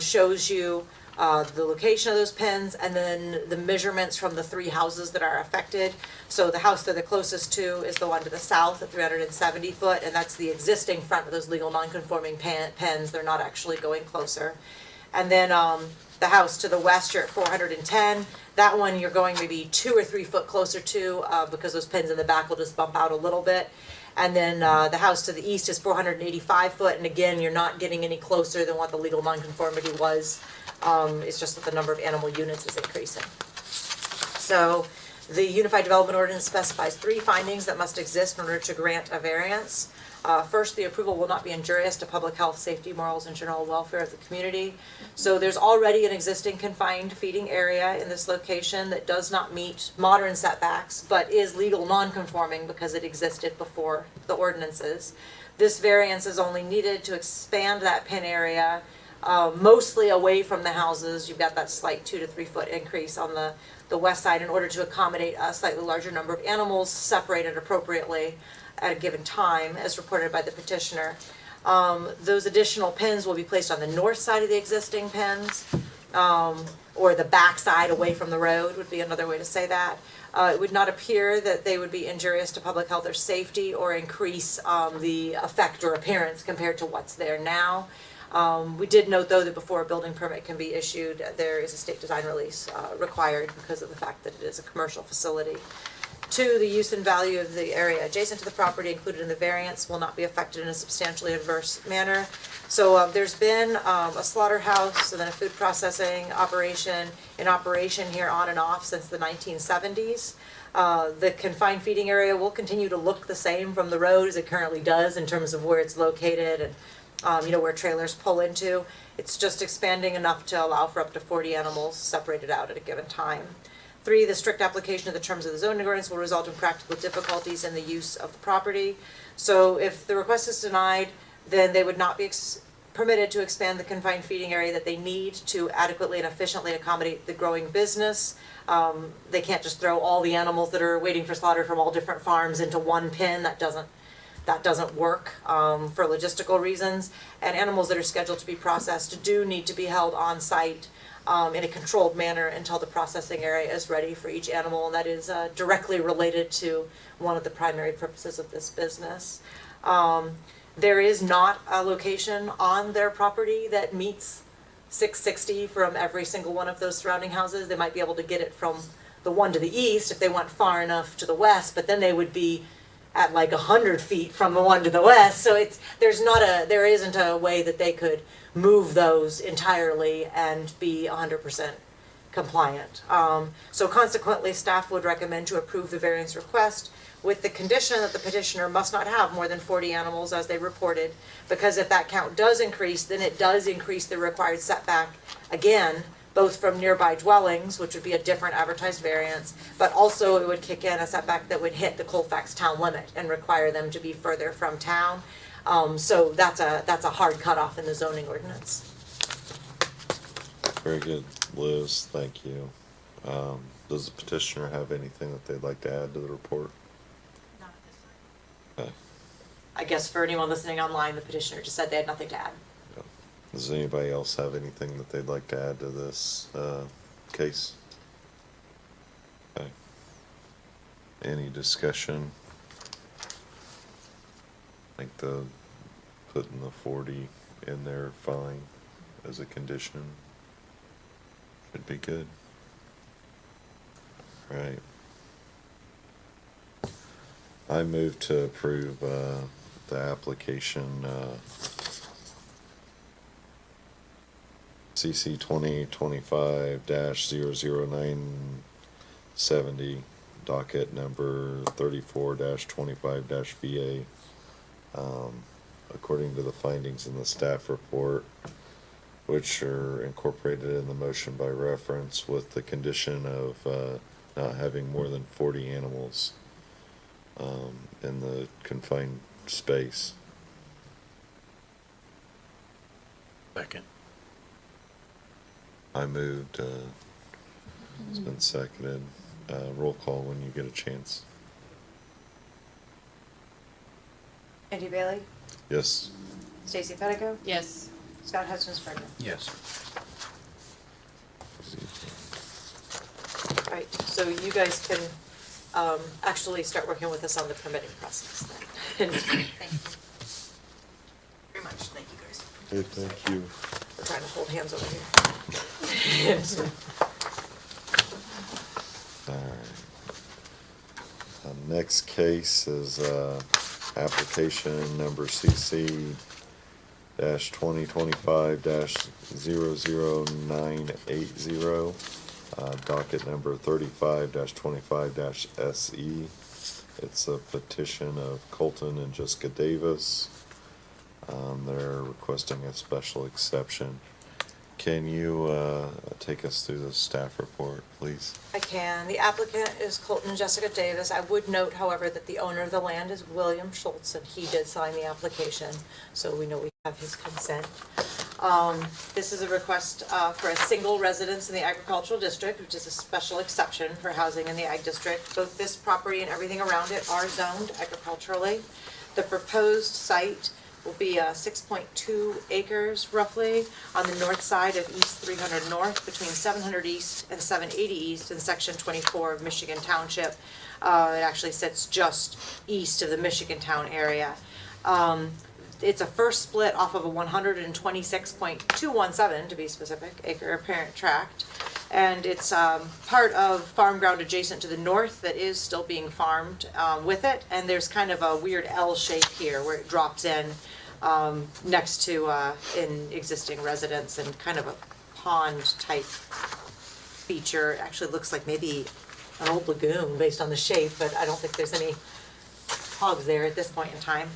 shows you the location of those pens and then the measurements from the 3 houses that are affected. So the house they're the closest to is the one to the south at 370 foot, and that's the existing front of those legal non-conforming pens. They're not actually going closer. And then the house to the west, you're at 410. That one you're going maybe 2 or 3 foot closer to because those pins in the back will just bump out a little bit. And then the house to the east is 485 foot, and again, you're not getting any closer than what the legal nonconformity was. It's just that the number of animal units is increasing. So the Unified Development Ordinance specifies 3 findings that must exist in order to grant a variance. First, the approval will not be injurious to public health, safety, morals, and general welfare of the community. So there's already an existing confined feeding area in this location that does not meet modern setbacks, but is legal non-conforming because it existed before the ordinances. This variance is only needed to expand that pen area mostly away from the houses. You've got that slight 2 to 3 foot increase on the west side in order to accommodate a slightly larger number of animals separated appropriately at a given time, as reported by the petitioner. Those additional pens will be placed on the north side of the existing pens, or the back side away from the road would be another way to say that. It would not appear that they would be injurious to public health or safety or increase the effect or appearance compared to what's there now. We did note, though, that before a building permit can be issued, there is a state design release required because of the fact that it is a commercial facility. 2, the use and value of the area adjacent to the property included in the variance will not be affected in a substantially adverse manner. So there's been a slaughterhouse and then a food processing operation in operation here on and off since the 1970s. The confined feeding area will continue to look the same from the road as it currently does in terms of where it's located and where trailers pull into. It's just expanding enough to allow for up to 40 animals separated out at a given time. 3, the strict application of the terms of the zoning ordinance will result in practical difficulties in the use of the property. So if the request is denied, then they would not be permitted to expand the confined feeding area that they need to adequately and efficiently accommodate the growing business. They can't just throw all the animals that are waiting for slaughter from all different farms into one pen. That doesn't work for logistical reasons. And animals that are scheduled to be processed do need to be held on site in a controlled manner until the processing area is ready for each animal, and that is directly related to one of the primary purposes of this business. There is not a location on their property that meets 660 from every single one of those surrounding houses. They might be able to get it from the one to the east if they went far enough to the west, but then they would be at like 100 feet from the one to the west. So there isn't a way that they could move those entirely and be 100% compliant. So consequently, staff would recommend to approve the variance request with the condition that the petitioner must not have more than 40 animals as they reported, because if that count does increase, then it does increase the required setback again, both from nearby dwellings, which would be a different advertised variance, but also it would kick in a setback that would hit the Colfax town limit and require them to be further from town. So that's a hard cutoff in the zoning ordinance. Very good, Liz, thank you. Does the petitioner have anything that they'd like to add to the report? Not at this time. Okay. I guess for anyone listening online, the petitioner just said they had nothing to add. Does anybody else have anything that they'd like to add to this case? Okay. Any discussion? I think putting the 40 in there fine as a condition should be good. Right. I move to approve the application CC 2025-00970, docket number 34-25-VA. According to the findings in the staff report, which are incorporated in the motion by reference with the condition of not having more than 40 animals in the confined space. Second. I moved, it's been seconded. Roll call when you get a chance. Andy Bailey? Yes. Stacy Pedico? Yes. Scott Hutchins-Friedman? Yes. All right, so you guys can actually start working with us on the permitting process then. Thank you very much. Thank you, guys. Hey, thank you. We're trying to hold hands over here. Alright. Next case is, application number CC dash 2025-00980, docket number 35-25-SE. It's a petition of Colton and Jessica Davis. They're requesting a special exception. Can you take us through the staff report, please? I can. The applicant is Colton and Jessica Davis. I would note, however, that the owner of the land is William Schultz, and he did sign the application, so we know we have his consent. This is a request for a single residence in the agricultural district, which is a special exception for housing in the ag district. Both this property and everything around it are zoned agriculturally. The proposed site will be 6.2 acres roughly on the north side of East 300 North, between 700 East and 780 East in Section 24 of Michigan Township. It actually sits just east of the Michigan Town area. It's a first split off of a 126.217, to be specific, acre parent tract. And it's part of farm ground adjacent to the north that is still being farmed with it. And there's kind of a weird L shape here where it drops in next to an existing residence, and kind of a pond type feature. It actually looks like maybe an old lagoon based on the shape, but I don't think there's any hogs there at this point in time.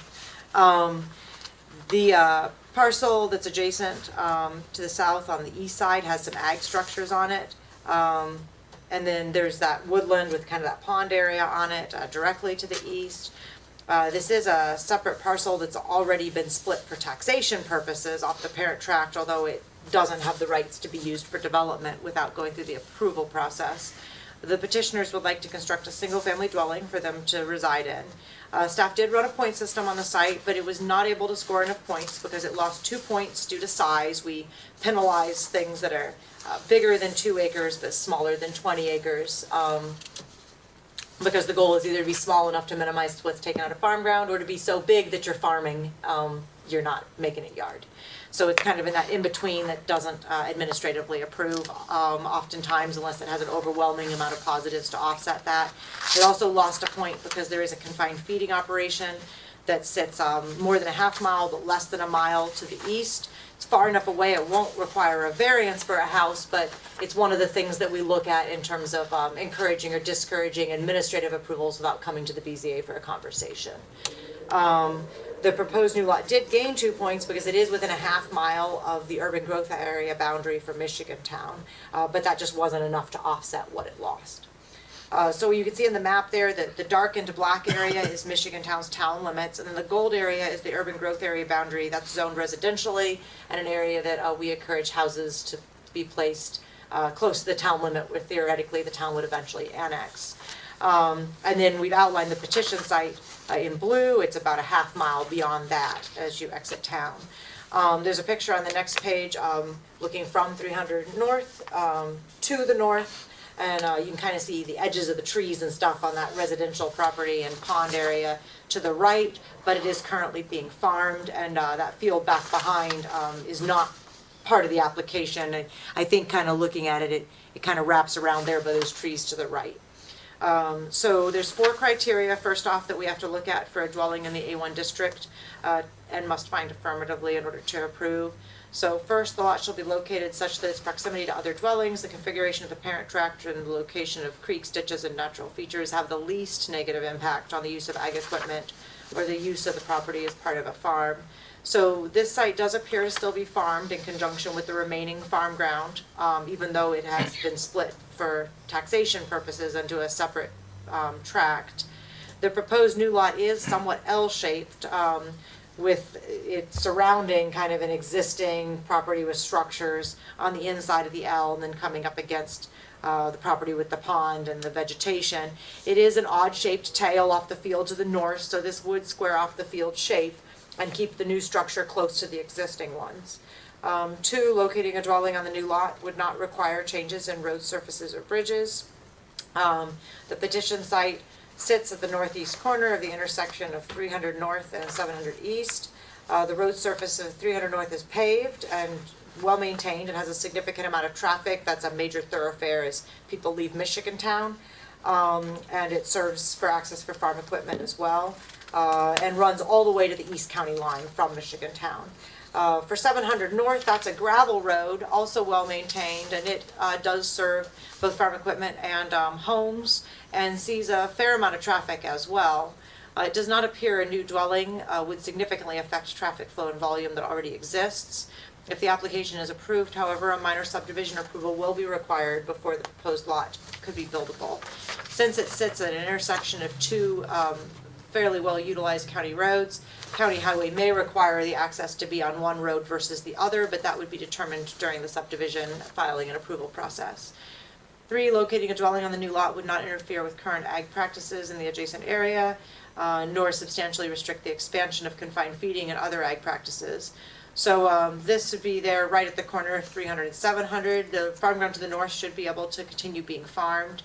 The parcel that's adjacent to the south on the east side has some ag structures on it. And then there's that woodland with kind of that pond area on it directly to the east. This is a separate parcel that's already been split for taxation purposes off the parent tract, although it doesn't have the rights to be used for development without going through the approval process. The petitioners would like to construct a single-family dwelling for them to reside in. Staff did run a point system on the site, but it was not able to score enough points because it lost 2 points due to size. We penalize things that are bigger than 2 acres but smaller than 20 acres. Because the goal is either to be small enough to minimize what's taken out of farm ground, or to be so big that you're farming, you're not making it yard. So it's kind of in that in-between that doesn't administratively approve oftentimes, unless it has an overwhelming amount of positives to offset that. It also lost a point because there is a confined feeding operation that sits more than a half mile but less than a mile to the east. It's far enough away it won't require a variance for a house, but it's one of the things that we look at in terms of encouraging or discouraging administrative approvals without coming to the BZA for a conversation. The proposed new lot did gain 2 points because it is within a half mile of the urban growth area boundary for Michigan Town, but that just wasn't enough to offset what it lost. So you can see in the map there that the dark into black area is Michigan Town's town limits, and then the gold area is the urban growth area boundary. That's zoned residentially, and an area that we encourage houses to be placed close to the town limit, where theoretically the town would eventually annex. And then we've outlined the petition site in blue. It's about a half mile beyond that as you exit town. There's a picture on the next page looking from 300 North to the north. And you can kind of see the edges of the trees and stuff on that residential property and pond area to the right, but it is currently being farmed, and that field back behind is not part of the application. And I think kind of looking at it, it kind of wraps around there by those trees to the right. So there's 4 criteria, first off, that we have to look at for a dwelling in the A1 district and must find affirmatively in order to approve. So first, the lot shall be located such that its proximity to other dwellings, the configuration of the parent tract, and the location of creeks, ditches, and natural features have the least negative impact on the use of ag equipment or the use of the property as part of a farm. So this site does appear to still be farmed in conjunction with the remaining farm ground, even though it has been split for taxation purposes into a separate tract. The proposed new lot is somewhat L-shaped, with it surrounding kind of an existing property with structures on the inside of the L and then coming up against the property with the pond and the vegetation. It is an odd-shaped tail off the field to the north, so this would square off the field shape and keep the new structure close to the existing ones. 2, locating a dwelling on the new lot would not require changes in road surfaces or bridges. The petition site sits at the northeast corner of the intersection of 300 North and 700 East. The road surface of 300 North is paved and well-maintained and has a significant amount of traffic. That's a major thoroughfare as people leave Michigan Town. And it serves for access for farm equipment as well, and runs all the way to the East County line from Michigan Town. For 700 North, that's a gravel road, also well-maintained, and it does serve both farm equipment and homes, and sees a fair amount of traffic as well. It does not appear a new dwelling would significantly affect traffic flow and volume that already exists. If the application is approved, however, a minor subdivision approval will be required before the proposed lot could be buildable. Since it sits at an intersection of 2 fairly well-utilized county roads, county highway may require the access to be on one road versus the other, but that would be determined during the subdivision filing and approval process. 3, locating a dwelling on the new lot would not interfere with current ag practices in the adjacent area, nor substantially restrict the expansion of confined feeding and other ag practices. So this would be there right at the corner of 300 and 700. The farm ground to the north should be able to continue being farmed.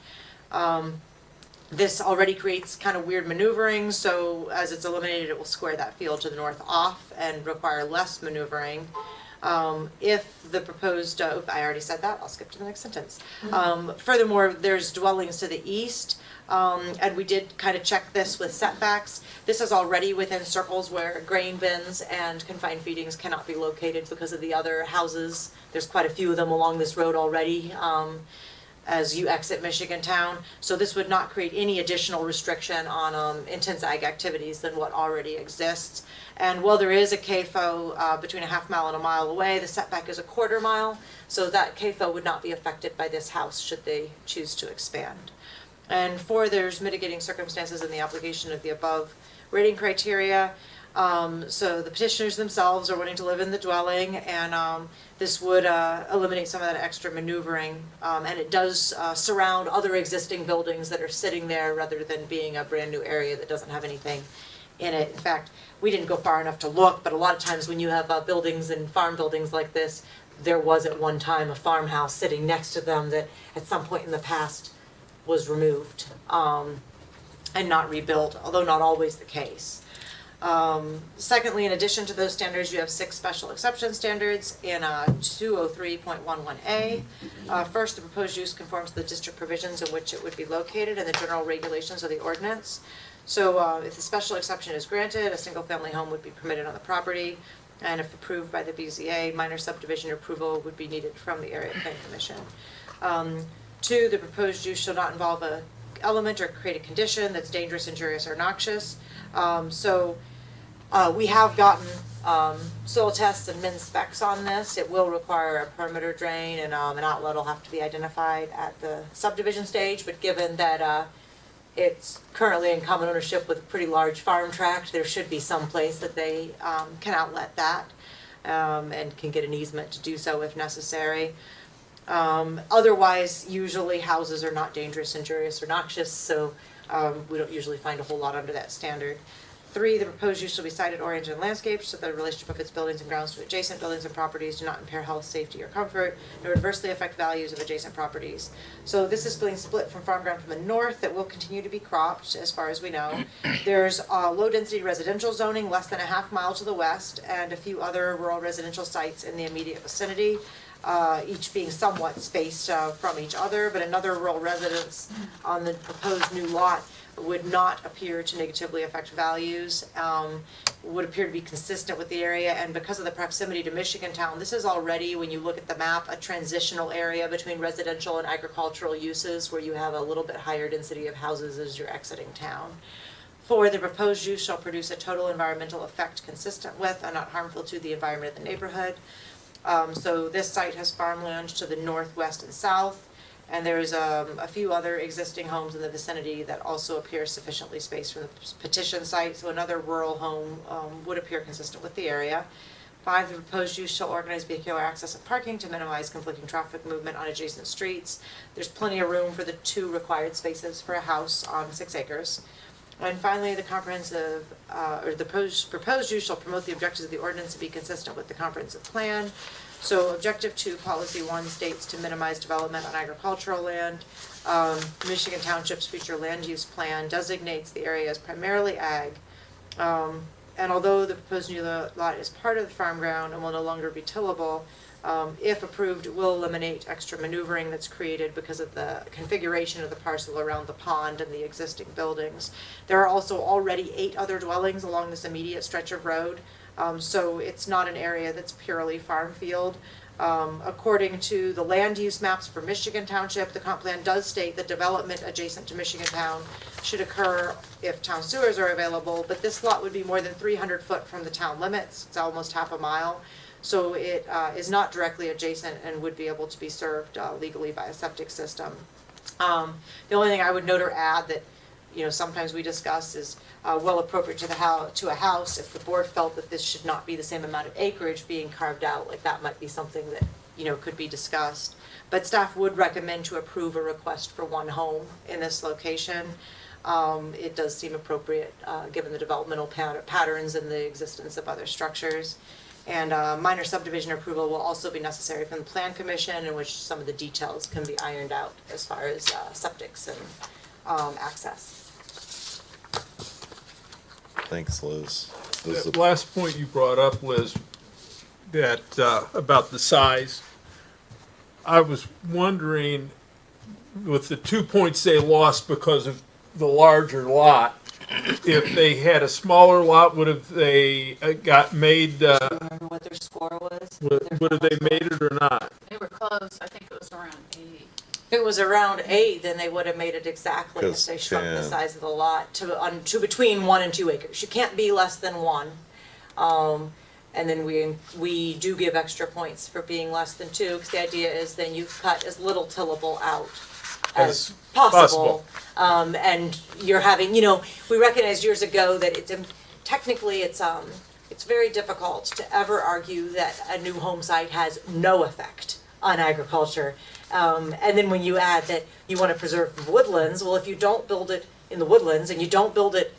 This already creates kind of weird maneuvering, so as it's eliminated, it will square that field to the north off and require less maneuvering. If the proposed, I already said that, I'll skip to the next sentence. Furthermore, there's dwellings to the east, and we did kind of check this with setbacks. This is already within circles where grain bins and confined feedings cannot be located because of the other houses. There's quite a few of them along this road already, as you exit Michigan Town. So this would not create any additional restriction on intense ag activities than what already exists. And while there is a CAFO between a half mile and a mile away, the setback is a quarter mile, so that CAFO would not be affected by this house should they choose to expand. And 4, there's mitigating circumstances in the application of the above rating criteria. So the petitioners themselves are wanting to live in the dwelling, and this would eliminate some of that extra maneuvering. And it does surround other existing buildings that are sitting there rather than being a brand new area that doesn't have anything in it. In fact, we didn't go far enough to look, but a lot of times when you have buildings and farm buildings like this, there was at one time a farmhouse sitting next to them that at some point in the past was removed and not rebuilt, although not always the case. Secondly, in addition to those standards, you have 6 special exception standards in 203.11A. First, the proposed use conforms to the district provisions in which it would be located and the general regulations of the ordinance. So if the special exception is granted, a single-family home would be permitted on the property, and if approved by the BZA, minor subdivision approval would be needed from the Area Planning Commission. 2, the proposed use shall not involve a element or create a condition that's dangerous, injurious, or noxious. We have gotten soil tests and min specs on this. It will require a perimeter drain, and an outlet will have to be identified at the subdivision stage, but given that it's currently in common ownership with a pretty large farm tract, there should be some place that they can outlet that and can get an easement to do so if necessary. Otherwise, usually houses are not dangerous, injurious, or noxious, so we don't usually find a whole lot under that standard. 3, the proposed use shall be sited, oriented, and landscaped so that the relationship of its buildings and grounds to adjacent buildings and properties do not impair health, safety, or comfort, nor adversely affect values of adjacent properties. So this is being split from farm ground from the north that will continue to be cropped, as far as we know. There's low-density residential zoning less than a half mile to the west, and a few other rural residential sites in the immediate vicinity. Each being somewhat spaced from each other, but another rural residence on the proposed new lot would not appear to negatively affect values, would appear to be consistent with the area, and because of the proximity to Michigan Town, this is already, when you look at the map, a transitional area between residential and agricultural uses where you have a little bit higher density of houses as you're exiting town. 4, the proposed use shall produce a total environmental effect consistent with and not harmful to the environment of the neighborhood. So this site has farmland to the north, west, and south, and there's a few other existing homes in the vicinity that also appear sufficiently spaced from the petition site, so another rural home would appear consistent with the area. 5, the proposed use shall organize vehicular access and parking to minimize conflicting traffic movement on adjacent streets. There's plenty of room for the 2 required spaces for a house on 6 acres. And finally, the comprehensive, or the proposed use shall promote the objectives of the ordinance and be consistent with the comprehensive plan. So objective 2, policy 1 states to minimize development on agricultural land. Michigan Township's future land use plan designates the area as primarily ag. And although the proposed new lot is part of the farm ground and will no longer be tillable, if approved, it will eliminate extra maneuvering that's created because of the configuration of the parcel around the pond and the existing buildings. There are also already 8 other dwellings along this immediate stretch of road, so it's not an area that's purely farm field. According to the land use maps for Michigan Township, the comp plan does state that development adjacent to Michigan Town should occur if town sewers are available, but this lot would be more than 300 foot from the town limits. It's almost half a mile. So it is not directly adjacent and would be able to be served legally by a septic system. The only thing I would note or add that, sometimes we discuss is well appropriate to a house. If the board felt that this should not be the same amount of acreage being carved out, like that might be something that, could be discussed. But staff would recommend to approve a request for 1 home in this location. It does seem appropriate given the developmental patterns and the existence of other structures. And minor subdivision approval will also be necessary from the Plan Commission, in which some of the details can be ironed out as far as septics and access. Thanks, Liz. The last point you brought up, Liz, that, about the size, I was wondering, with the 2 points they lost because of the larger lot, if they had a smaller lot, would have they got made, Remember what their score was? would have they made it or not? They were close, I think it was around 80. If it was around 8, then they would have made it exactly if 'Cause they shrunk the 10. size of the lot to between 1 and 2 acres. You can't be less than 1. And then we do give extra points for being less than 2, because the idea is then you cut as little tillable out as possible. And you're having, we recognized years ago that technically it's very difficult to ever argue that a new home site has no effect on agriculture. And then when you add that you want to preserve woodlands, well, if you don't build it in the woodlands and you don't build it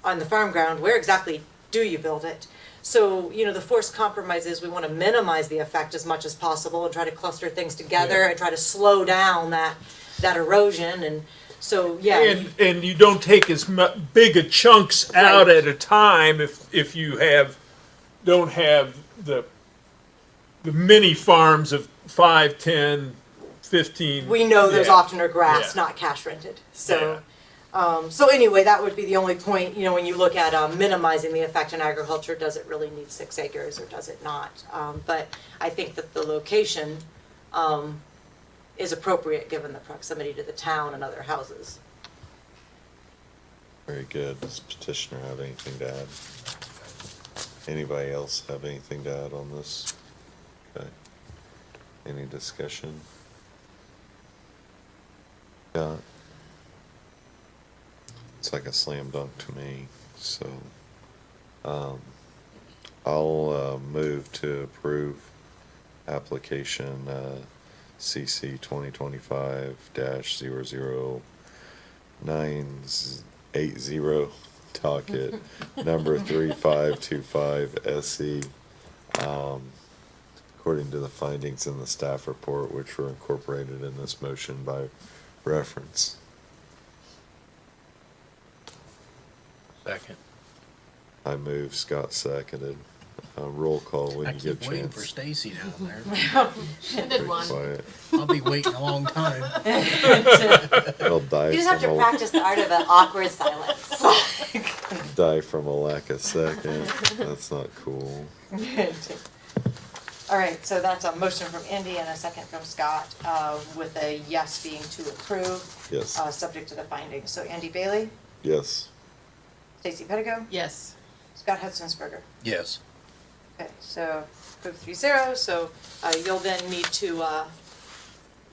on the farm ground, where exactly do you build it? So, the forced compromise is we want to minimize the effect as much as possible and try to cluster things together and try to slow down that erosion. And so, yeah. And you don't take as big a chunks out Right. at a time if you don't have the mini farms of 5, 10, 15. We know those Yeah. often are grass, Yeah. not cash rented. So, so anyway, that would be the only point, when you look at minimizing the effect on agriculture, does it really need 6 acres or does it not? But I think that the location is appropriate given the proximity to the town and other houses. Very good. Does petitioner have anything to add? Anybody else have anything to add on this? Okay. Any discussion? Yeah. It's like a slam dunk to me, so, I'll, move to approve application, CC 2025-00980, docket number 3525 SE, according to the findings in the staff report, which were incorporated in this motion by reference. Second. I move, Scott seconded. Roll call when I you get keep a waiting for chance. Stacy down there. Good one. Quiet. I'll be waiting a long time. I'll die You just have to from practice the art of an awkward silence. die from a lack of second. That's not cool. All right, so that's a motion from Indy and a second from Scott, with a yes being to approve, Yes. subject to the findings. So Andy Bailey, Yes. Stacy Pettigo, Yes. Scott Hetzensberger. Yes. Okay, so approved 3-0, so you'll then need to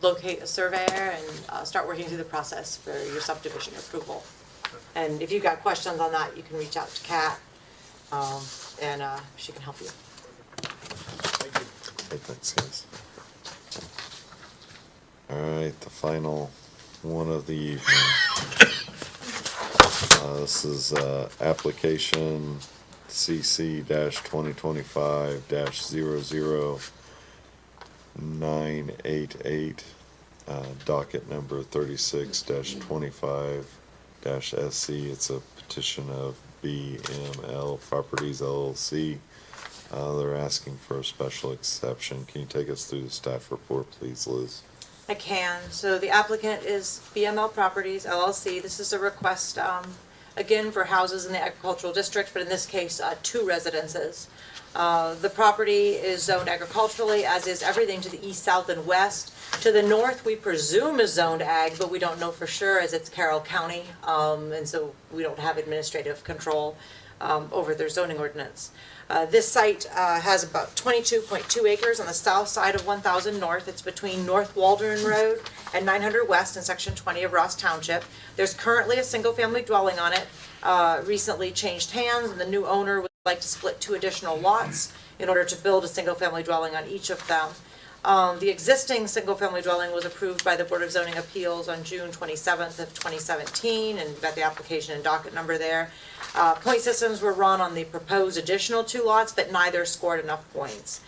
locate a surveyor and start working through the process for your subdivision approval. And if you've got questions on that, you can reach out to Kat, and she can help you. Hey, thanks, guys. All right, the final one of the evening. This is application CC-2025-00988, docket number 36-25-SC. It's a petition of BML Properties LLC. They're asking for a special exception. Can you take us through the staff report, please, Liz? I can. So the applicant is BML Properties LLC. This is a request, again, for houses in the agricultural district, but in this case, 2 residences. The property is zoned agriculturally, as is everything to the east, south, and west. To the north, we presume is zoned ag, but we don't know for sure as it's Carroll County, and so we don't have administrative control over their zoning ordinance. This site has about 22.2 acres on the south side of 1000 North. It's between North Waldron Road and 900 West in Section 20 of Ross Township. There's currently a single-family dwelling on it, recently changed hands, and the new owner would like to split 2 additional lots in order to build a single-family dwelling on each of them. The existing single-family dwelling was approved by the Board of Zoning Appeals on June 27th of 2017, and you've got the application and docket number there. Point systems were run on the proposed additional 2 lots, but neither scored enough points.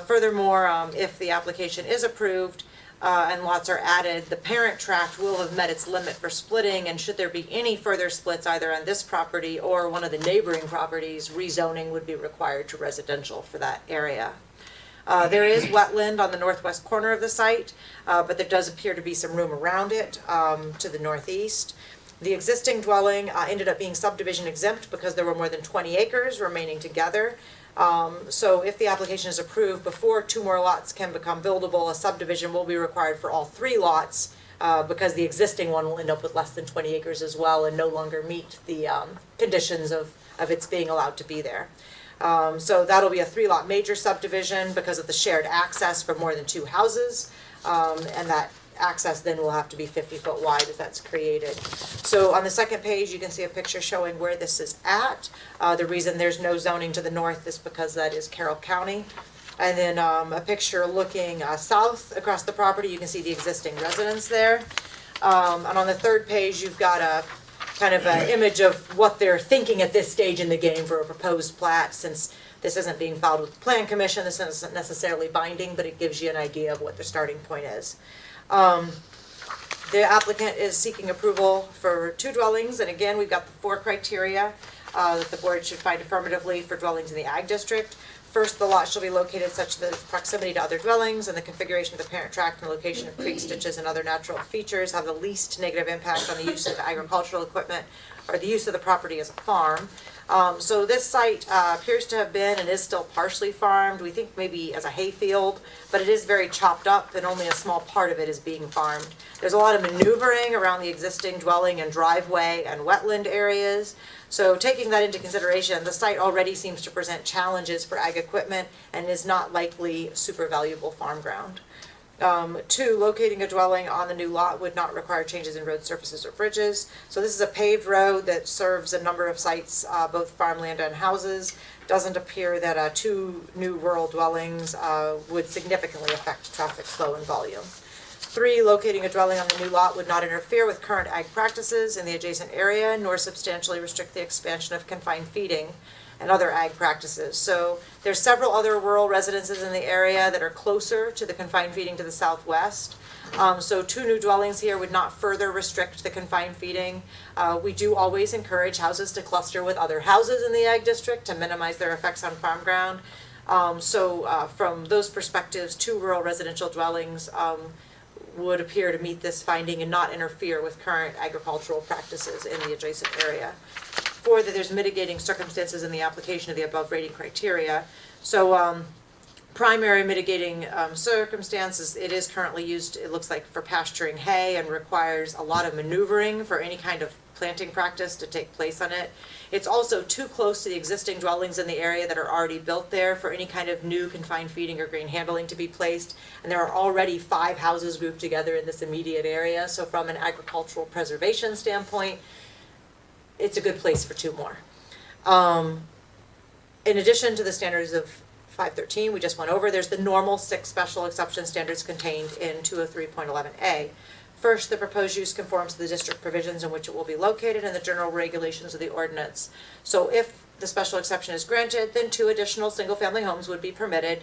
Furthermore, if the application is approved and lots are added, the parent tract will have met its limit for splitting, and should there be any further splits either on this property or one of the neighboring properties, rezoning would be required to residential for that area. There is wetland on the northwest corner of the site, but there does appear to be some room around it to the northeast. The existing dwelling ended up being subdivision exempt because there were more than 20 acres remaining together. So if the application is approved, before 2 more lots can become buildable, a subdivision will be required for all 3 lots because the existing one will end up with less than 20 acres as well and no longer meet the conditions of its being allowed to be there. So that'll be a 3-lot major subdivision because of the shared access for more than 2 houses, and that access then will have to be 50-foot wide if that's created. So on the second page, you can see a picture showing where this is at. The reason there's no zoning to the north is because that is Carroll County. And then a picture looking south across the property, you can see the existing residence there. And on the third page, you've got a kind of an image of what they're thinking at this stage in the game for a proposed plat. Since this isn't being filed with the Plan Commission, this isn't necessarily binding, but it gives you an idea of what their starting point is. The applicant is seeking approval for 2 dwellings, and again, we've got the 4 criteria that the board should find affirmatively for dwellings in the ag district. First, the lot shall be located such that its proximity to other dwellings and the configuration of the parent tract and location of creek ditches and other natural features have the least negative impact on the use of agricultural equipment or the use of the property as a farm. So this site appears to have been and is still partially farmed. We think maybe as a hayfield, but it is very chopped up and only a small part of it is being farmed. There's a lot of maneuvering around the existing dwelling and driveway and wetland areas. So taking that into consideration, the site already seems to present challenges for ag equipment and is not likely super valuable farm ground. 2, locating a dwelling on the new lot would not require changes in road surfaces or bridges. So this is a paved road that serves a number of sites, both farmland and houses. Doesn't appear that 2 new rural dwellings would significantly affect traffic flow and volume. 3, locating a dwelling on the new lot would not interfere with current ag practices in the adjacent area, nor substantially restrict the expansion of confined feeding and other ag practices. So there's several other rural residences in the area that are closer to the confined feeding to the southwest. So 2 new dwellings here would not further restrict the confined feeding. We do always encourage houses to cluster with other houses in the ag district to minimize their effects on farm ground. From those perspectives, 2 rural residential dwellings would appear to meet this finding and not interfere with current agricultural practices in the adjacent area. 4, that there's mitigating circumstances in the application of the above rating criteria. So primary mitigating circumstances, it is currently used, it looks like, for pasturing hay and requires a lot of maneuvering for any kind of planting practice to take place on it. It's also too close to the existing dwellings in the area that are already built there for any kind of new confined feeding or grain handling to be placed. And there are already 5 houses grouped together in this immediate area, so from an agricultural preservation standpoint, it's a good place for 2 more. In addition to the standards of 513 we just went over, there's the normal 6 special exception standards contained in 203.11a. First, the proposed use conforms to the district provisions in which it will be located and the general regulations of the ordinance. So if the special exception is granted, then 2 additional single-family homes would be permitted,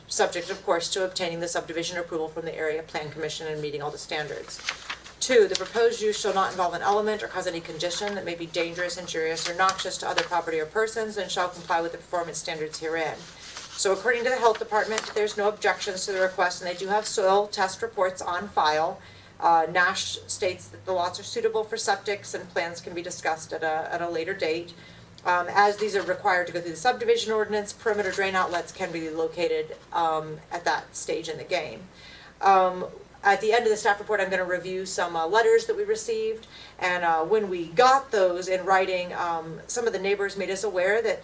subject, of course, to obtaining the subdivision approval from the Area Plan Commission and meeting all the standards. 2, the proposed use shall not involve an element or cause any condition that may be dangerous, injurious, or noxious to other property or persons, and shall comply with the performance standards herein. So according to the Health Department, there's no objections to the request, and they do have soil test reports on file. Nash states that the lots are suitable for septics, and plans can be discussed at a later date. As these are required to go through the subdivision ordinance, perimeter drain outlets can be located at that stage in the game. At the end of the staff report, I'm going to review some letters that we received, and when we got those in writing, some of the neighbors made us aware that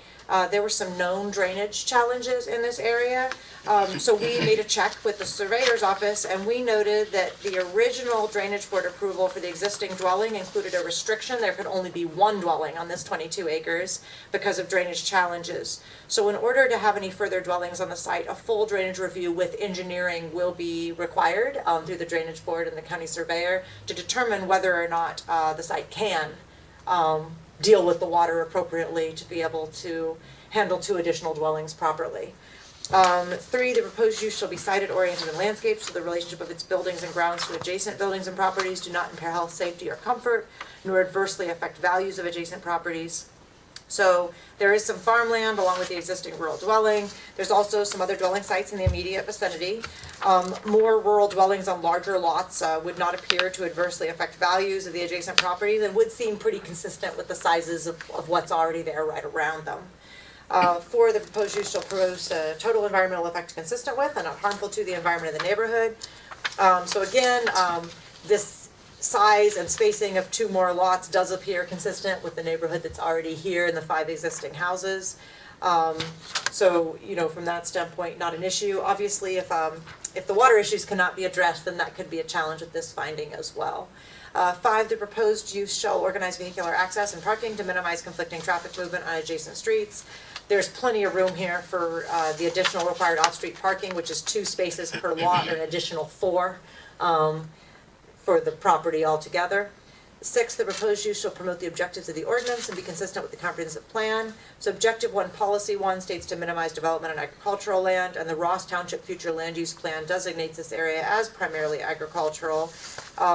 there were some known drainage challenges in this area. So we made a check with the surveyor's office, and we noted that the original drainage board approval for the existing dwelling included a restriction. There could only be 1 dwelling on this 22 acres because of drainage challenges. So in order to have any further dwellings on the site, a full drainage review with engineering will be required through the drainage board and the county surveyor to determine whether or not the site can deal with the water appropriately to be able to handle 2 additional dwellings properly. 3, the proposed use shall be sited, oriented, and landscaped so the relationship of its buildings and grounds to adjacent buildings and properties do not impair health, safety, or comfort, nor adversely affect values of adjacent properties. So there is some farmland along with the existing rural dwelling. There's also some other dwelling sites in the immediate vicinity. More rural dwellings on larger lots would not appear to adversely affect values of the adjacent properties and would seem pretty consistent with the sizes of what's already there right around them. 4, the proposed use shall produce a total environmental effect consistent with and not harmful to the environment of the neighborhood. So again, this size and spacing of 2 more lots does appear consistent with the neighborhood that's already here and the 5 existing houses. So, you know, from that standpoint, not an issue. Obviously, if the water issues cannot be addressed, then that could be a challenge with this finding as well. 5, the proposed use shall organize vehicular access and parking to minimize conflicting traffic movement on adjacent streets. There's plenty of room here for the additional required off-street parking, which is 2 spaces per lot, or an additional 4 for the property altogether. 6, the proposed use shall promote the objectives of the ordinance and be consistent with the comprehensive plan. So objective 1, policy 1 states to minimize development on agricultural land, and the Ross Township future land use plan designates this area as primarily agricultural,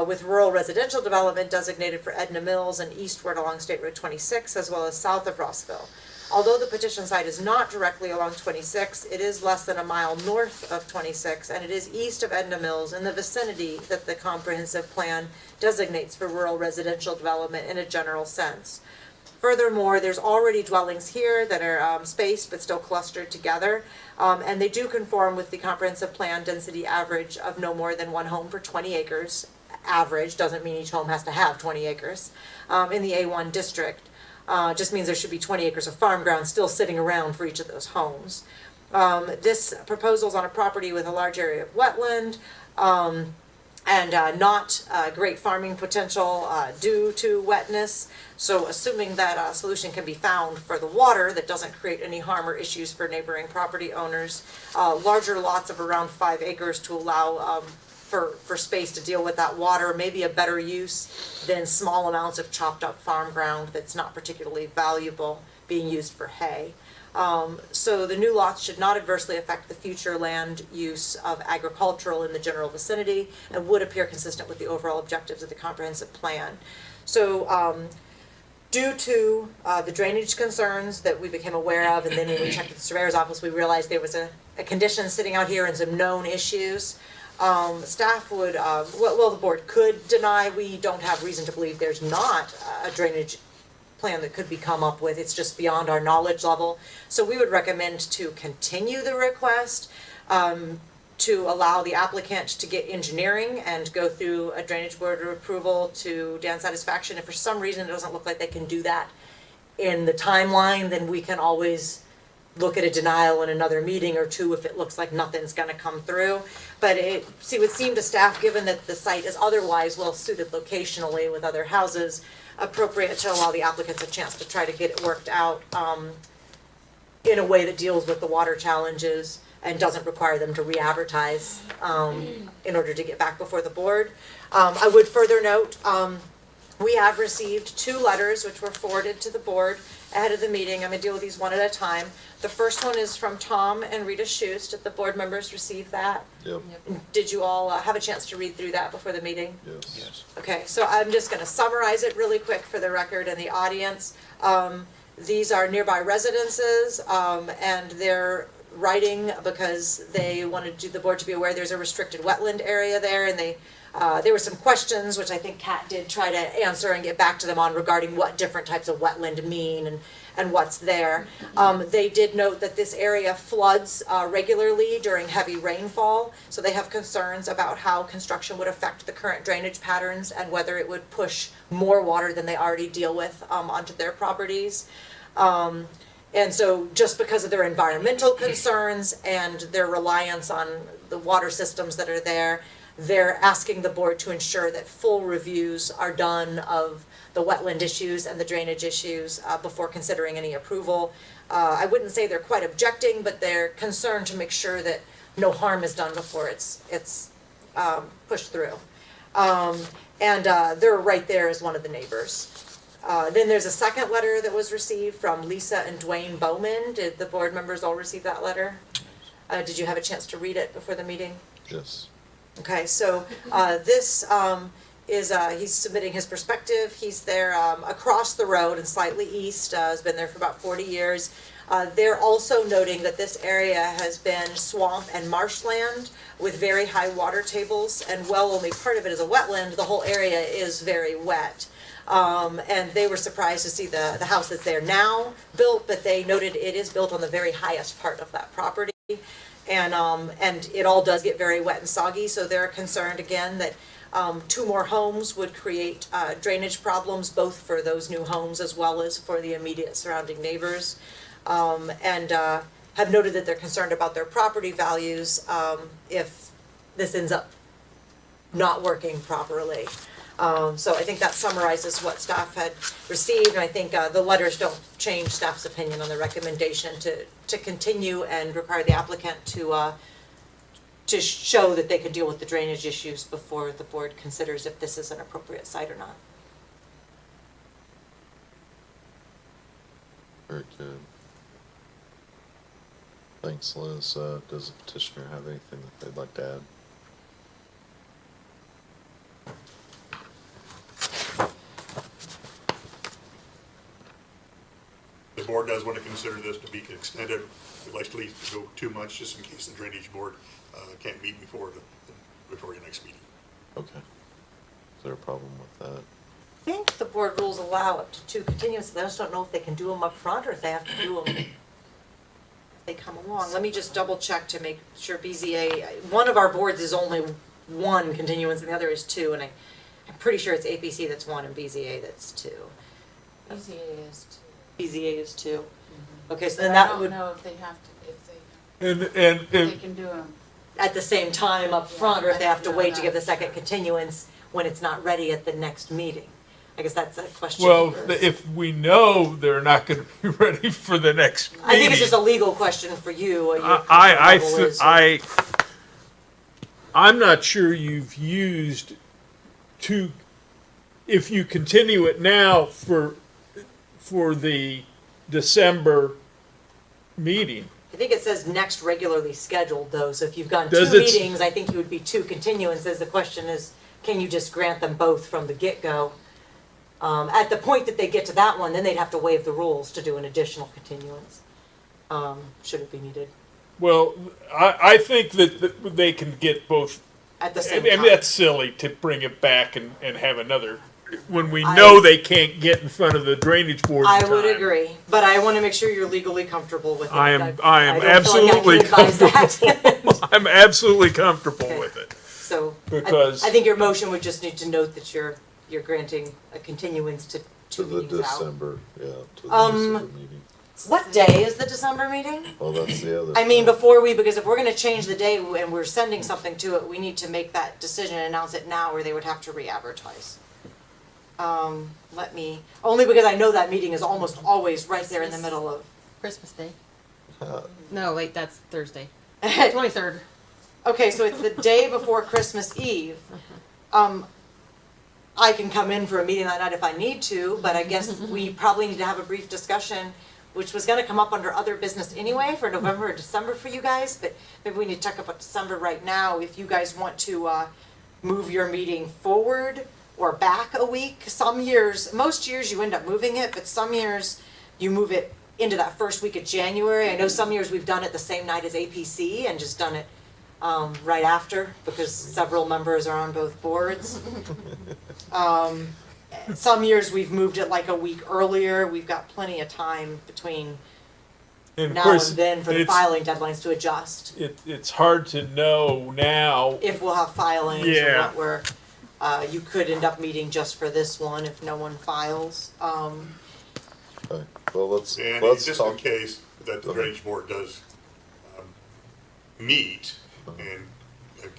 with rural residential development designated for Edna Mills and eastward along State Road 26, as well as south of Rossville. Although the petition site is not directly along 26, it is less than a mile north of 26, and it is east of Edna Mills in the vicinity that the comprehensive plan designates for rural residential development in a general sense. Furthermore, there's already dwellings here that are spaced but still clustered together, and they do conform with the comprehensive plan density average of no more than 1 home per 20 acres. Average doesn't mean each home has to have 20 acres in the A1 district. Just means there should be 20 acres of farm ground still sitting around for each of those homes. This proposal is on a property with a large area of wetland and not great farming potential due to wetness. So assuming that a solution can be found for the water that doesn't create any harm or issues for neighboring property owners, larger lots of around 5 acres to allow for space to deal with that water may be a better use than small amounts of chopped up farm ground that's not particularly valuable being used for hay. So the new lots should not adversely affect the future land use of agricultural in the general vicinity and would appear consistent with the overall objectives of the comprehensive plan. So due to the drainage concerns that we became aware of, and then when we checked with the surveyor's office, we realized there was a condition sitting out here and some known issues. Staff would, well, the board could deny. We don't have reason to believe there's not a drainage plan that could be come up with. It's just beyond our knowledge level. So we would recommend to continue the request. to allow the applicant to get engineering and go through a drainage board approval to Dan's satisfaction. If for some reason it doesn't look like they can do that in the timeline, then we can always look at a denial in another meeting or two if it looks like nothing's gonna come through. But it would seem to staff, given that the site is otherwise well suited locationally with other houses, appropriate to allow the applicants a chance to try to get it worked out in a way that deals with the water challenges and doesn't require them to re-advertise in order to get back before the board. I would further note, we have received 2 letters which were forwarded to the board ahead of the meeting. I'm gonna deal with these one at a time. The first one is from Tom and Rita Schust. Did the board members receive that? Yep, Did you all have a chance to read through that before the meeting? yes. Okay, so I'm just gonna summarize it really quick for the record and the audience. These are nearby residences, and they're writing because they wanted the board to be aware there's a restricted wetland area there, and there were some questions, which I think Kat did try to answer and get back to them on regarding what different types of wetland mean and what's there. They did note that this area floods regularly during heavy rainfall, so they have concerns about how construction would affect the current drainage patterns and whether it would push more water than they already deal with onto their properties. And so just because of their environmental concerns and their reliance on the water systems that are there, they're asking the board to ensure that full reviews are done of the wetland issues and the drainage issues before considering any approval. I wouldn't say they're quite objecting, but they're concerned to make sure that no harm is done before it's pushed through. And they're right there as one of the neighbors. Then there's a second letter that was received from Lisa and Dwayne Bowman. Did the board members all receive that letter? Did you have a chance to read it before the meeting? Yes. Okay, so this is, he's submitting his perspective. He's there across the road and slightly east, has been there for about 40 years. They're also noting that this area has been swamp and marshland with very high water tables, and while only part of it is a wetland, the whole area is very wet. And they were surprised to see the house that's there now built, but they noted it is built on the very highest part of that property. And it all does get very wet and soggy, so they're concerned again that 2 more homes would create drainage problems, both for those new homes as well as for the immediate surrounding neighbors. And have noted that they're concerned about their property values if this ends up not working properly. So I think that summarizes what staff had received, and I think the letters don't change staff's opinion on the recommendation to continue and require the applicant to show that they can deal with the drainage issues before the board considers if this is an appropriate site or not. Very good. Thanks, Liz. Does the petitioner have anything that they'd like to add? The board does want to consider this to be extended, at least to go 2 months, just in case the drainage board can't meet before your next meeting. Okay. Is there a problem with that? I think the board rules allow up to 2 continuances. I just don't know if they can do them up front or if they have to do them if they come along. Let me just double check to make sure BZA, one of our boards is only 1 continuance and the other is 2, and I'm pretty sure it's APC that's 1 and BZA that's 2. BZA is too. BZA is 2. Okay, so But then I that don't would, know if they have to, And if they can do them. at the same time up front, or if they have to Yeah, I wait don't to know give the that. second continuance when it's not ready at the next meeting. I guess that's a question. well, for- if we know they're not going to be ready for the next meeting. I think it's just a legal question for you. What your I, comfort level is. I'm not sure you've used if you continue it now for the December meeting. I think it says next regularly scheduled though, so if you've gone 2 Does it- meetings, I think you would be 2 continuances. The question is, can you just grant them both from the get-go? At the point that they get to that one, then they'd have to waive the rules to do an additional continuance, should it be needed, Well, I think that they can get both. at the I same mean, time. that's silly to bring it back and have another when we know they can't get in front of the drainage board in I would time. agree, but I wanna make sure you're legally comfortable with it. I am don't feel like I absolutely can advise that. comfortable. I'm absolutely comfortable Okay. with it. So, Because- I think your motion would just need to note that you're granting a continuance to To two the meetings out. December, yeah, to the Um, December meeting. What day is the December meeting? Well, that's the other. I mean, thing. because if we're gonna change the day and we're sending something to it, we need to make that decision and announce it now, or they would have to re-advertise. Only because I know that meeting is almost always right there in the middle of. Christmas Day. Uh, No, wait, that's Thursday. 23rd. Okay, so it's the day before Christmas Eve. I can come in for a meeting that night if I need to, but I guess we probably need to have a brief discussion, which was gonna come up under other business anyway for November or December for you guys, but maybe we need to talk about December right now, if you guys want to, move your meeting forward or back a week. Some years, most years you end up moving it, but some years you move it into that first week of January. I know some years we've done it the same night as APC and just done it right after, because several members are on both boards. Some years we've moved it like a week earlier. We've got plenty of time between And of now course, and then for the it's- filing deadlines to adjust. It's hard to know now. If we'll have filings or Yeah. what we're, you could end up meeting just for this one if no one files. Okay, well, let's And just in talk. case that the Go ahead. drainage board does meet and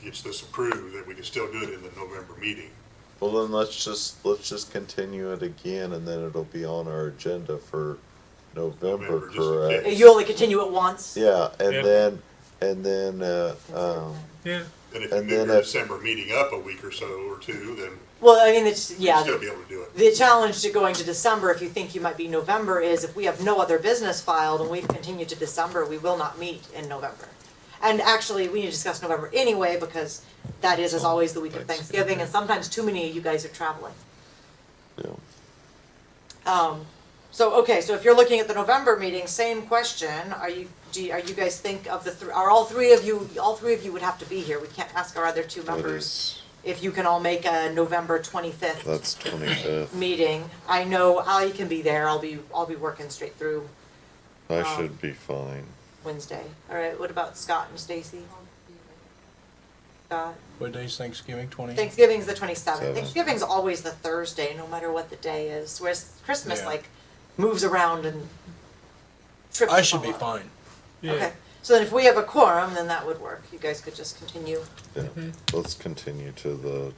gets this approved, that we can still do it in the November meeting. Well, then let's just continue it again, and then it'll be on our agenda for November, November, just in correct? case. You only continue it once? Yeah, Yeah. and then, Yeah. And if you And move then your if- December meeting up a week or so or two, then Well, I mean, it's, you'll yeah. still be able to do it. The challenge to going to December, if you think you might be November, is if we have no other business filed and we've continued to December, we will not meet in November. And actually, we need to discuss November anyway, because that is, as always, the week of Thanksgiving, and sometimes too many of you guys are traveling. yeah, Okay, so if you're looking at the November meeting, same question, are you guys think of are all three of you would have to be here, we can't ask our other two that members is, if you can all make a November 25th that's 25th. meeting. I know I can be there, I'll be working straight through I should be fine. Wednesday. All right, what about Scott and Stacy? Scott? What day's Thanksgiving, 20? Thanksgiving's the 27th. Seven. Thanksgiving's always the Thursday, no matter what the day is, whereas Christmas, Yeah. like, moves around and trips I us should all be up. fine. Yeah. Okay, so then if we have a quorum, then that would work. You guys could just continue Yeah, let's continue to the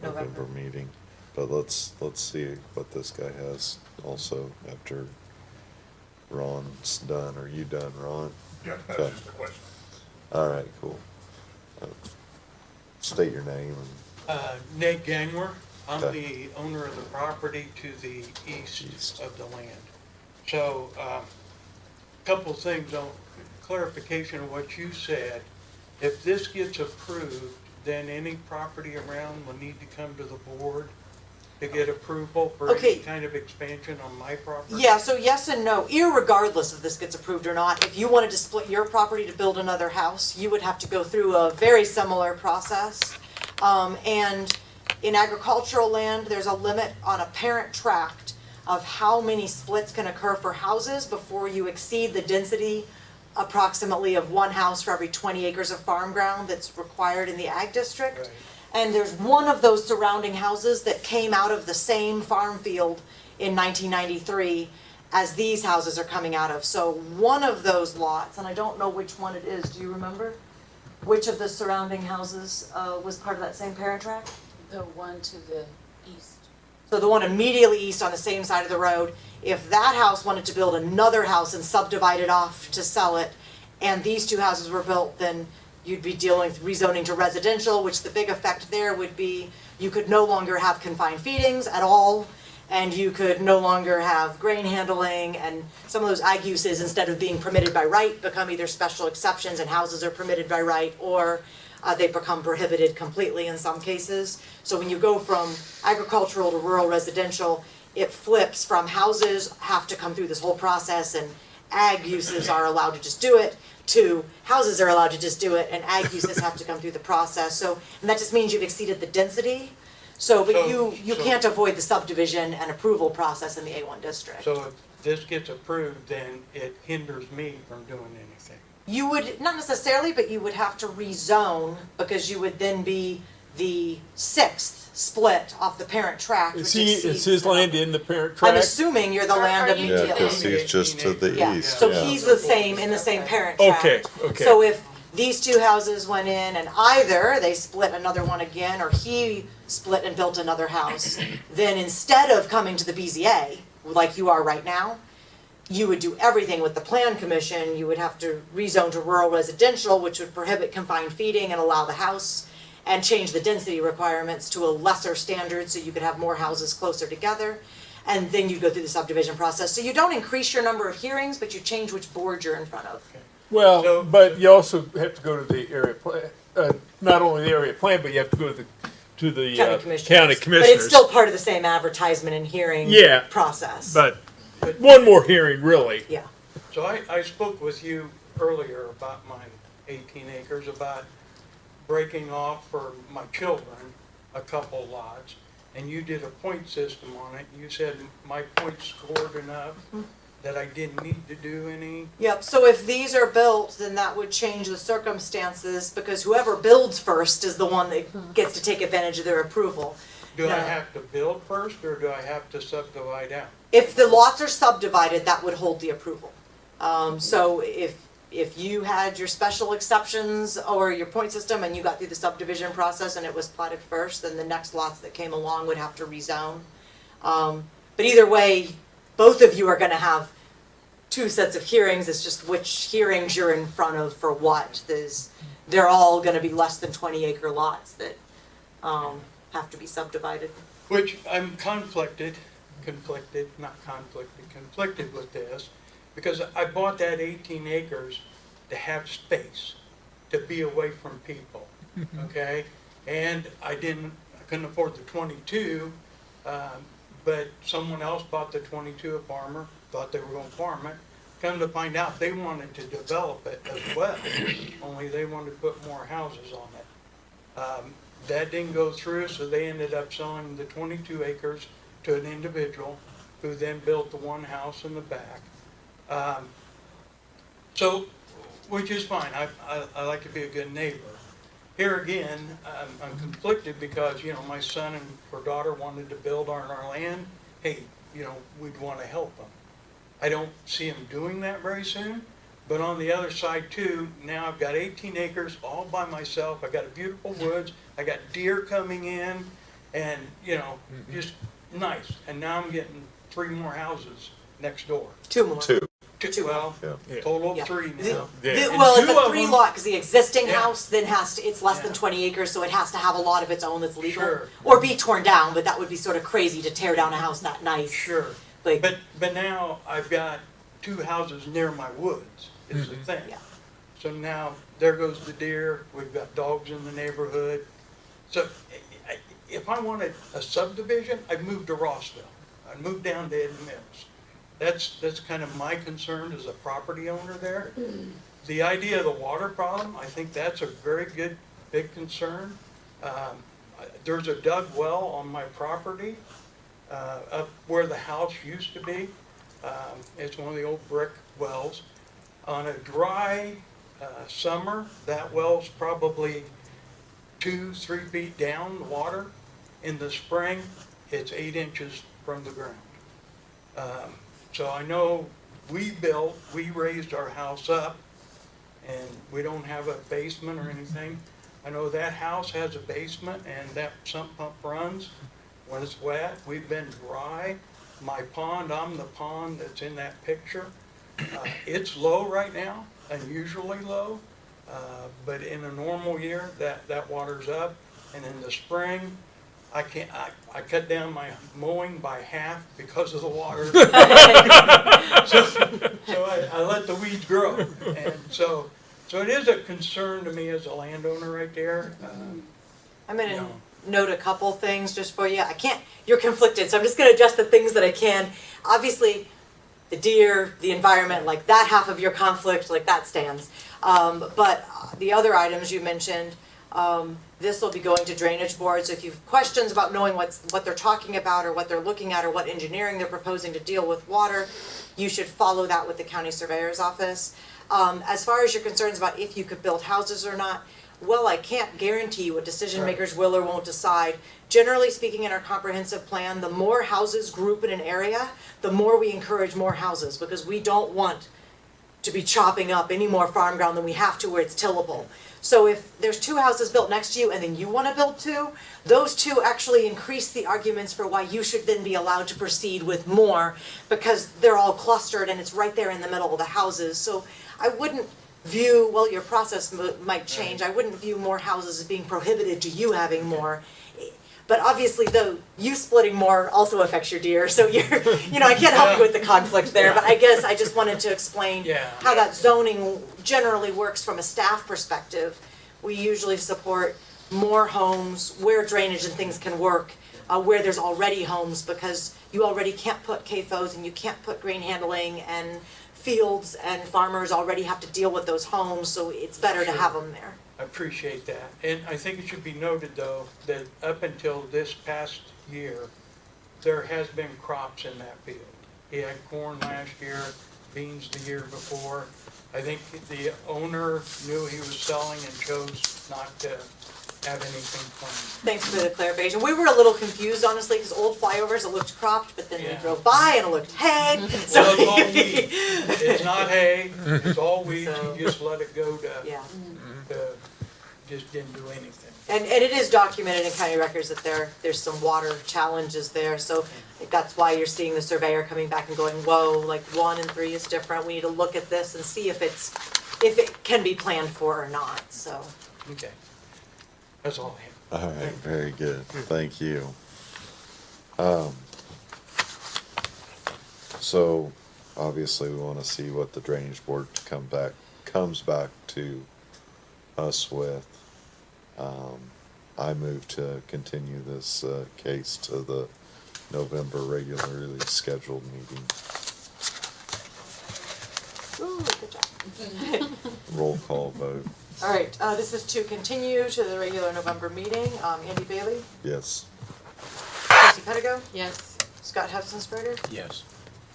November. November meeting, but let's see what this guy has also after Ron's done. Are you done, Ron? Yeah, Okay. that's just a question. All right, cool. State your name and Nate Gangwer. I'm Okay. the owner of the property to the east East. of the land. So, couple things on clarification of what you said. If this gets approved, then any property around will need to come to the board to get approval for Okay. any kind of expansion on my property? Yeah, so yes and no, irregardless if this gets approved or not, if you wanted to split your property to build another house, you would have to go through a very similar process. And in agricultural land, there's a limit on a parent tract of how many splits can occur for houses before you exceed the density approximately of one house for every 20 acres of farm ground that's required in the ag district. Right. And there's one of those surrounding houses that came out of the same farm field in 1993 as these houses are coming out of. So one of those lots, and I don't know which one it is, do you remember? Which of the surrounding houses was part of that same parent tract? The one to the east. So the one immediately east on the same side of the road, if that house wanted to build another house and subdivide it off to sell it, and these two houses were built, then you'd be dealing with rezoning to residential, which the big effect there would be you could no longer have confined feedings at all, and you could no longer have grain handling, and some of those ag uses, instead of being permitted by right, become either special exceptions and houses are permitted by right, or they become prohibited completely in some cases. So when you go from agricultural to rural residential, it flips from houses have to come through this whole process and ag uses are allowed to just do it, to houses are allowed to just do it and ag uses have to come through the process. So, and that just means you've exceeded the density. So, but So- you so- can't avoid the subdivision and approval process in the A1 district. So if this gets approved, then it hinders me from doing anything. You would, not necessarily, but you would have to rezone, because you would then be the sixth split off the parent tract, which Is he, exceeds is his the- land in the parent I'm tract? assuming you're the Are land of you- Yeah, utility. because he's just to the Yeah, east, so yeah. he's the same, in the same parent tract. Okay, okay. So if these two houses went in and either they split another one again, or he split and built another house, then instead of coming to the BZA, like you are right now, you would do everything with the plan commission. You would have to rezone to rural residential, which would prohibit confined feeding and allow the house, and change the density requirements to a lesser standard so you could have more houses closer together. And then you'd go through the subdivision process. So you don't increase your number of hearings, but you change which board you're in front of. Well, So- but you also have to go to the area plan, not only the area plan, but you have to go to the County commissioners. county But commissioners. it's still part of the same advertisement and hearing Yeah. process. But one more hearing, really. Yeah. So I spoke with you earlier about my 18 acres, about breaking off for my children a couple lots, and you did a point system on it. You said my points scored enough that I didn't need to do any. Yep, so if these are built, then that would change the circumstances, because whoever builds first is the one that gets to take advantage of their approval. Do I No. have to build first, or do I have to subdivide out? If the lots are subdivided, that would hold the approval. So if you had your special exceptions or your point system and you got through the subdivision process and it was platted first, then the next lots that came along would have to rezone. But either way, both of you are gonna have two sets of hearings. It's just which hearings you're in front of for what. They're all gonna be less than 20-acre lots that have to be subdivided. Which I'm conflicted with this, because I bought that 18 acres to have space, to be away from people, okay? And I couldn't afford the 22, but someone else bought the 22, a farmer, thought they were gonna farm it. Come to find out, they wanted to develop it as well, only they wanted to put more houses on it. That didn't go through, so they ended up selling the 22 acres to an individual who then built the one house in the back. So, which is fine, I like to be a good neighbor. Here again, I'm conflicted because, you know, my son and or daughter wanted to build on our land. Hey, you know, we'd want to help them. I don't see them doing that very soon, but on the other side too, now I've got 18 acres all by myself. I got a beautiful woods, I got deer coming in, and, you know, just nice. And now I'm getting 3 more houses next door. Two more. Two, Well, yeah. total Yeah. of 3 The- now. Yeah. Well, And it's 2 a of 3 them- lot, because the existing Yeah. house then it's less than Yeah. 20 acres, so it has to have a lot of its own that's legal. Sure. Or be torn down, but that would be sort of crazy to tear down a house that nice. Sure. Like, But now I've got 2 houses near my woods, is the thing. Yeah. So now, there goes the deer, we've got dogs in the neighborhood. So, if I wanted a subdivision, I'd move to Rossville. I'd move down to Ed Mills. That's kind of my concern as a property owner there. The idea of the water problem, I think that's a very good, big concern. There's a dug well on my property, up where the house used to be. It's one of the old brick wells. On a dry summer, that well's probably 2-3 feet down the water. In the spring, it's 8 inches from the ground. So I know we raised our house up, and we don't have a basement or anything. I know that house has a basement, and that sump pump runs when it's wet. We've been dry. My pond, I'm the pond that's in that picture. It's low right now, unusually low, but in a normal year, that water's up. And in the spring, I cut down my mowing by half because of the water. So I let the weeds grow. And so it is a concern to me as a landowner right there. I'm gonna Yeah. note a couple things just for you. You're conflicted, so I'm just gonna adjust the things that I can. Obviously, the deer, the environment, like that half of your conflict, like that stands. But the other items you mentioned, This will be going to drainage boards. If you have questions about knowing what they're talking about or what they're looking at or what engineering they're proposing to deal with water, you should follow that with the county surveyor's office. As far as your concerns about if you could build houses or not, well, I can't guarantee you what decision makers will or won't decide. Generally speaking, in our comprehensive plan, the more houses group in an area, the more we encourage more houses, because we don't want to be chopping up any more farm ground than we have to where it's tillable. So if there's 2 houses built next to you and then you want to build 2, those 2 actually increase the arguments for why you should then be allowed to proceed with more, because they're all clustered and it's right there in the middle of the houses. So I wouldn't view, well, your process might change. I wouldn't view more houses as being prohibited to you having more. But obviously, you splitting more also affects your deer, so I can't help you with the conflict there, but I guess I just wanted to explain how that zoning generally works from a staff perspective. We usually support more homes where drainage and things can work, where there's already homes, because you already can't put CAFOs and you can't put grain handling, and fields and farmers already have to deal with those homes, so it's better to have them there. I appreciate that. And I think it should be noted, though, that up until this past year, there has been crops in that field. He had corn last year, beans the year before. I think the owner knew he was selling and chose not to have anything planted. Thanks for the clarification. We were a little confused, honestly, because old flyovers, it looked cropped, but then we Yeah. drove by and it looked hay. Well, it's all weed. It's not hay, it's all weeds. So- You just let it go to, Yeah. just didn't do anything. And it is documented in county records that there's some water challenges there, so that's why you're seeing the surveyor coming back and going, whoa, like 1 and 3 is different, we need to look at this and see if it can be planned for or not, so. Okay. That's all I have. All right, very good, thank you. So, obviously, we wanna see what the drainage board comes back to us with. I move to continue this, case to the November regularly scheduled meeting. Ooh, good job. Roll call vote, All right, this is to continue to the regular November meeting. Andy Bailey, yes. Tracy Pedigo, Yes. Scott Hudson-Sperger. Yes.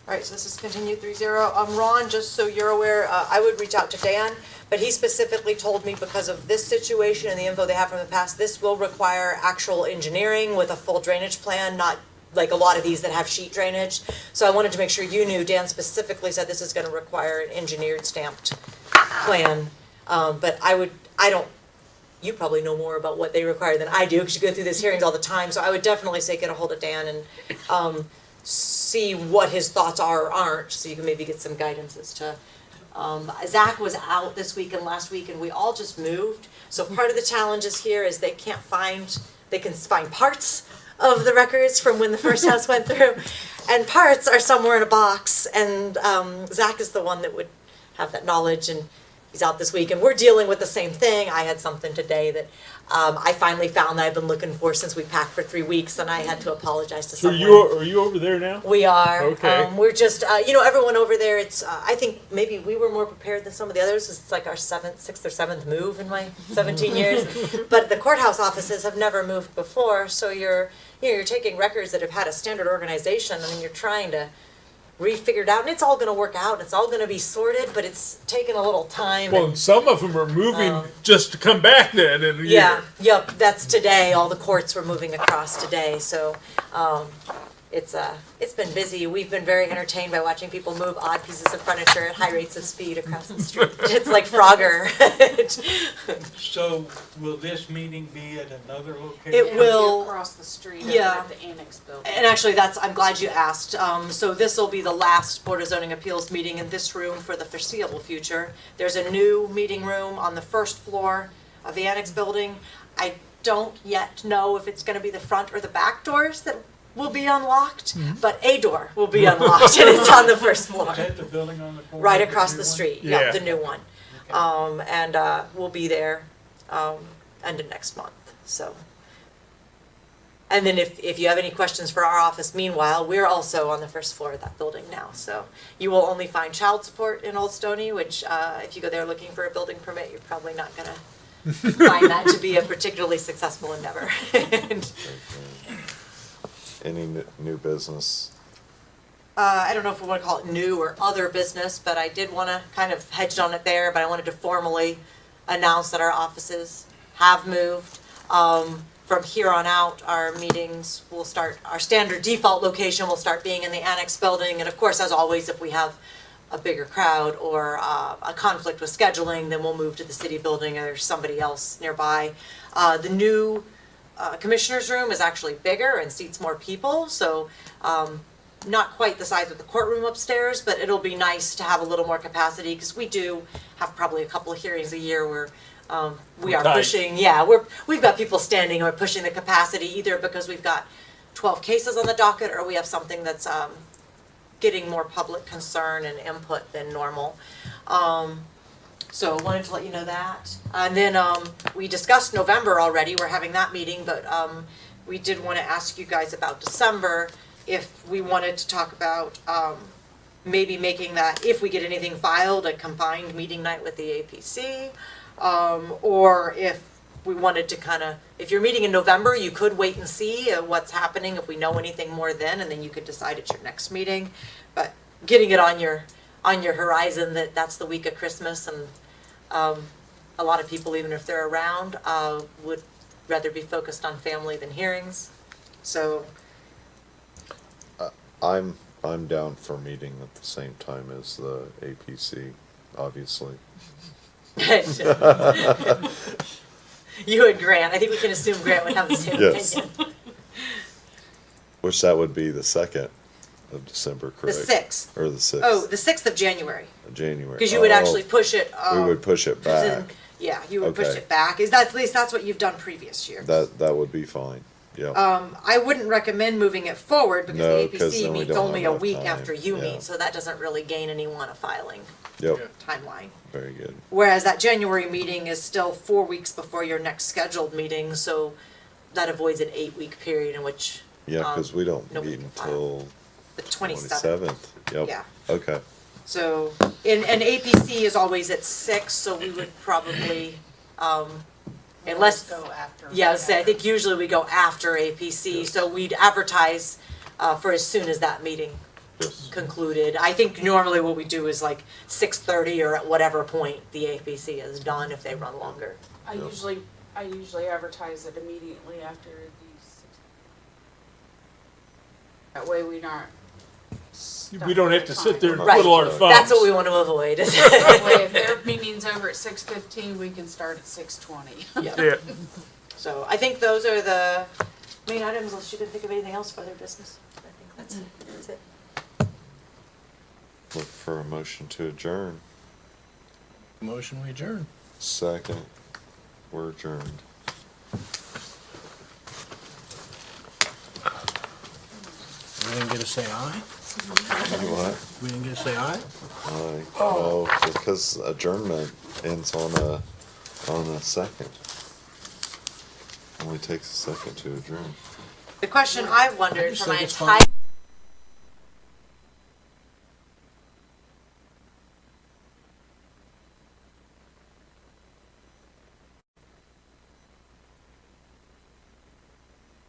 All right, so this is continued 3-0. Ron, just so you're aware, I would reach out to Dan, but he specifically told me because of this situation and the info they have from the past, this will require actual engineering with a full drainage plan, not like a lot of these that have sheet drainage. So I wanted to make sure you knew, Dan specifically said this is gonna require an engineered stamped plan. But you probably know more about what they require than I do, because you go through these hearings all the time, so I would definitely say get a hold of Dan and, see what his thoughts are or aren't, so you can maybe get some guidance as to, Zach was out this week and last week, and we all just moved. So part of the challenges here is they can find parts of the records from when the first house went through, and parts are somewhere in a box, and, Zach is the one that would have that knowledge, and he's out this week, and we're dealing with the same thing. I had something today that, I finally found that I've been looking for since we packed for 3 weeks, and I had to apologize to So someone. are you over there now? We are. Okay. We're just, everyone over there, it's, I think maybe we were more prepared than some of the others. It's like our 6th or 7th move in my 17 years. But the courthouse offices have never moved before, so you're taking records that have had a standard organization, and you're trying to refigure it out, and it's all gonna work out, it's all gonna be sorted, but it's taken a little time. Well, and- some of them are moving just to come back then in a year. Yeah, yep, that's today, all the courts were moving across today, so, it's been busy. We've been very entertained by watching people move odd pieces of furniture at high rates of speed across the street. It's like Frogger. So will this meeting be at another location? It It'll be will- across the street Yeah. at the annex building. And actually, I'm glad you asked. So this will be the last Board of Zoning Appeals meeting in this room for the foreseeable future. There's a new meeting room on the first floor of the annex building. I don't yet know if it's gonna be the front or the back doors that will be unlocked, but a door will be unlocked, and it's on the first floor. Is that the building on the corner? Right of across new the one? street, Yeah. yeah, the new one. And we'll be there, end of next month, so. And then if you have any questions for our office, meanwhile, we're also on the first floor of that building now, so. You will only find child support in Old Stony, which, if you go there looking for a building permit, you're probably not gonna find that to be a particularly successful endeavor. Any new business? I don't know if we want to call it new or other business, but I did want to kind of hedge on it there, but I wanted to formally announce that our offices have moved. From here on out, our meetings will start, our standard default location will start being in the annex building. And of course, as always, if we have a bigger crowd or a conflict with scheduling, then we'll move to the city building or there's somebody else nearby. The new commissioner's room is actually bigger and seats more people, so not quite the size of the courtroom upstairs, but it'll be nice to have a little more capacity, because we do have probably a couple of hearings a year where we are Tight. pushing, we've got people standing or pushing the capacity, either because we've got 12 cases on the docket or we have something that's getting more public concern and input than normal. So wanted to let you know that. And then we discussed November already, we're having that meeting, but we did want to ask you guys about December, if we wanted to talk about maybe making that, if we get anything filed, a combined meeting night with the APC, or if we wanted to kind of, if you're meeting in November, you could wait and see what's happening, if we know anything more then, and then you could decide at your next meeting. But getting it on your horizon that that's the week of Christmas, and a lot of people, even if they're around, would rather be focused on family than hearings. So I'm down for meeting at the same time as the APC, obviously. you and Grant, I think we can assume Grant would have the same Yes. opinion. Which that would be the 2nd of December, The correct? 6th. Or the 6th? Oh, the 6th of January, January. because you would Oh, actually push it. We would push it back. Yeah, you would push Okay. it back. Is that, at least that's what you've done previous years. That would be fine, yep. I wouldn't recommend moving it forward because No, the 'cause APC then we meets don't only have a enough week time, after you yeah. meet, so that doesn't really gain anyone a filing Yep, timeline. very good. Whereas that January meeting is still 4 weeks before your next scheduled meeting, so that avoids an 8-week period in which Yeah, because we don't nobody meet can file. until The 27th. 27th. Yep. Yeah. Okay. So, and APC is always at 6, so we would probably, unless, Go after. yeah, I think usually we go after APC, so we'd advertise for as soon as that meeting Yes. concluded. I think normally what we do is like 6:30 or at whatever point the APC is done if they run longer. I usually advertise it immediately after the 6th. That way we aren't. We don't have to sit there and Right. twiddle our thumbs. That's what we want to avoid. That way, if their meeting's over at 6:15, we can start at 6:20. Yeah. Yeah. So I think those are the main items, unless you can think of anything else for their business. I think that's it. Look for a motion to adjourn. Motion we adjourn. Second, we're adjourned. We didn't get to say aye? What? We didn't get to say aye? Aye. No, because adjournment ends on a second. Only takes a second to adjourn. The question I've wondered just for my think it's fun. entire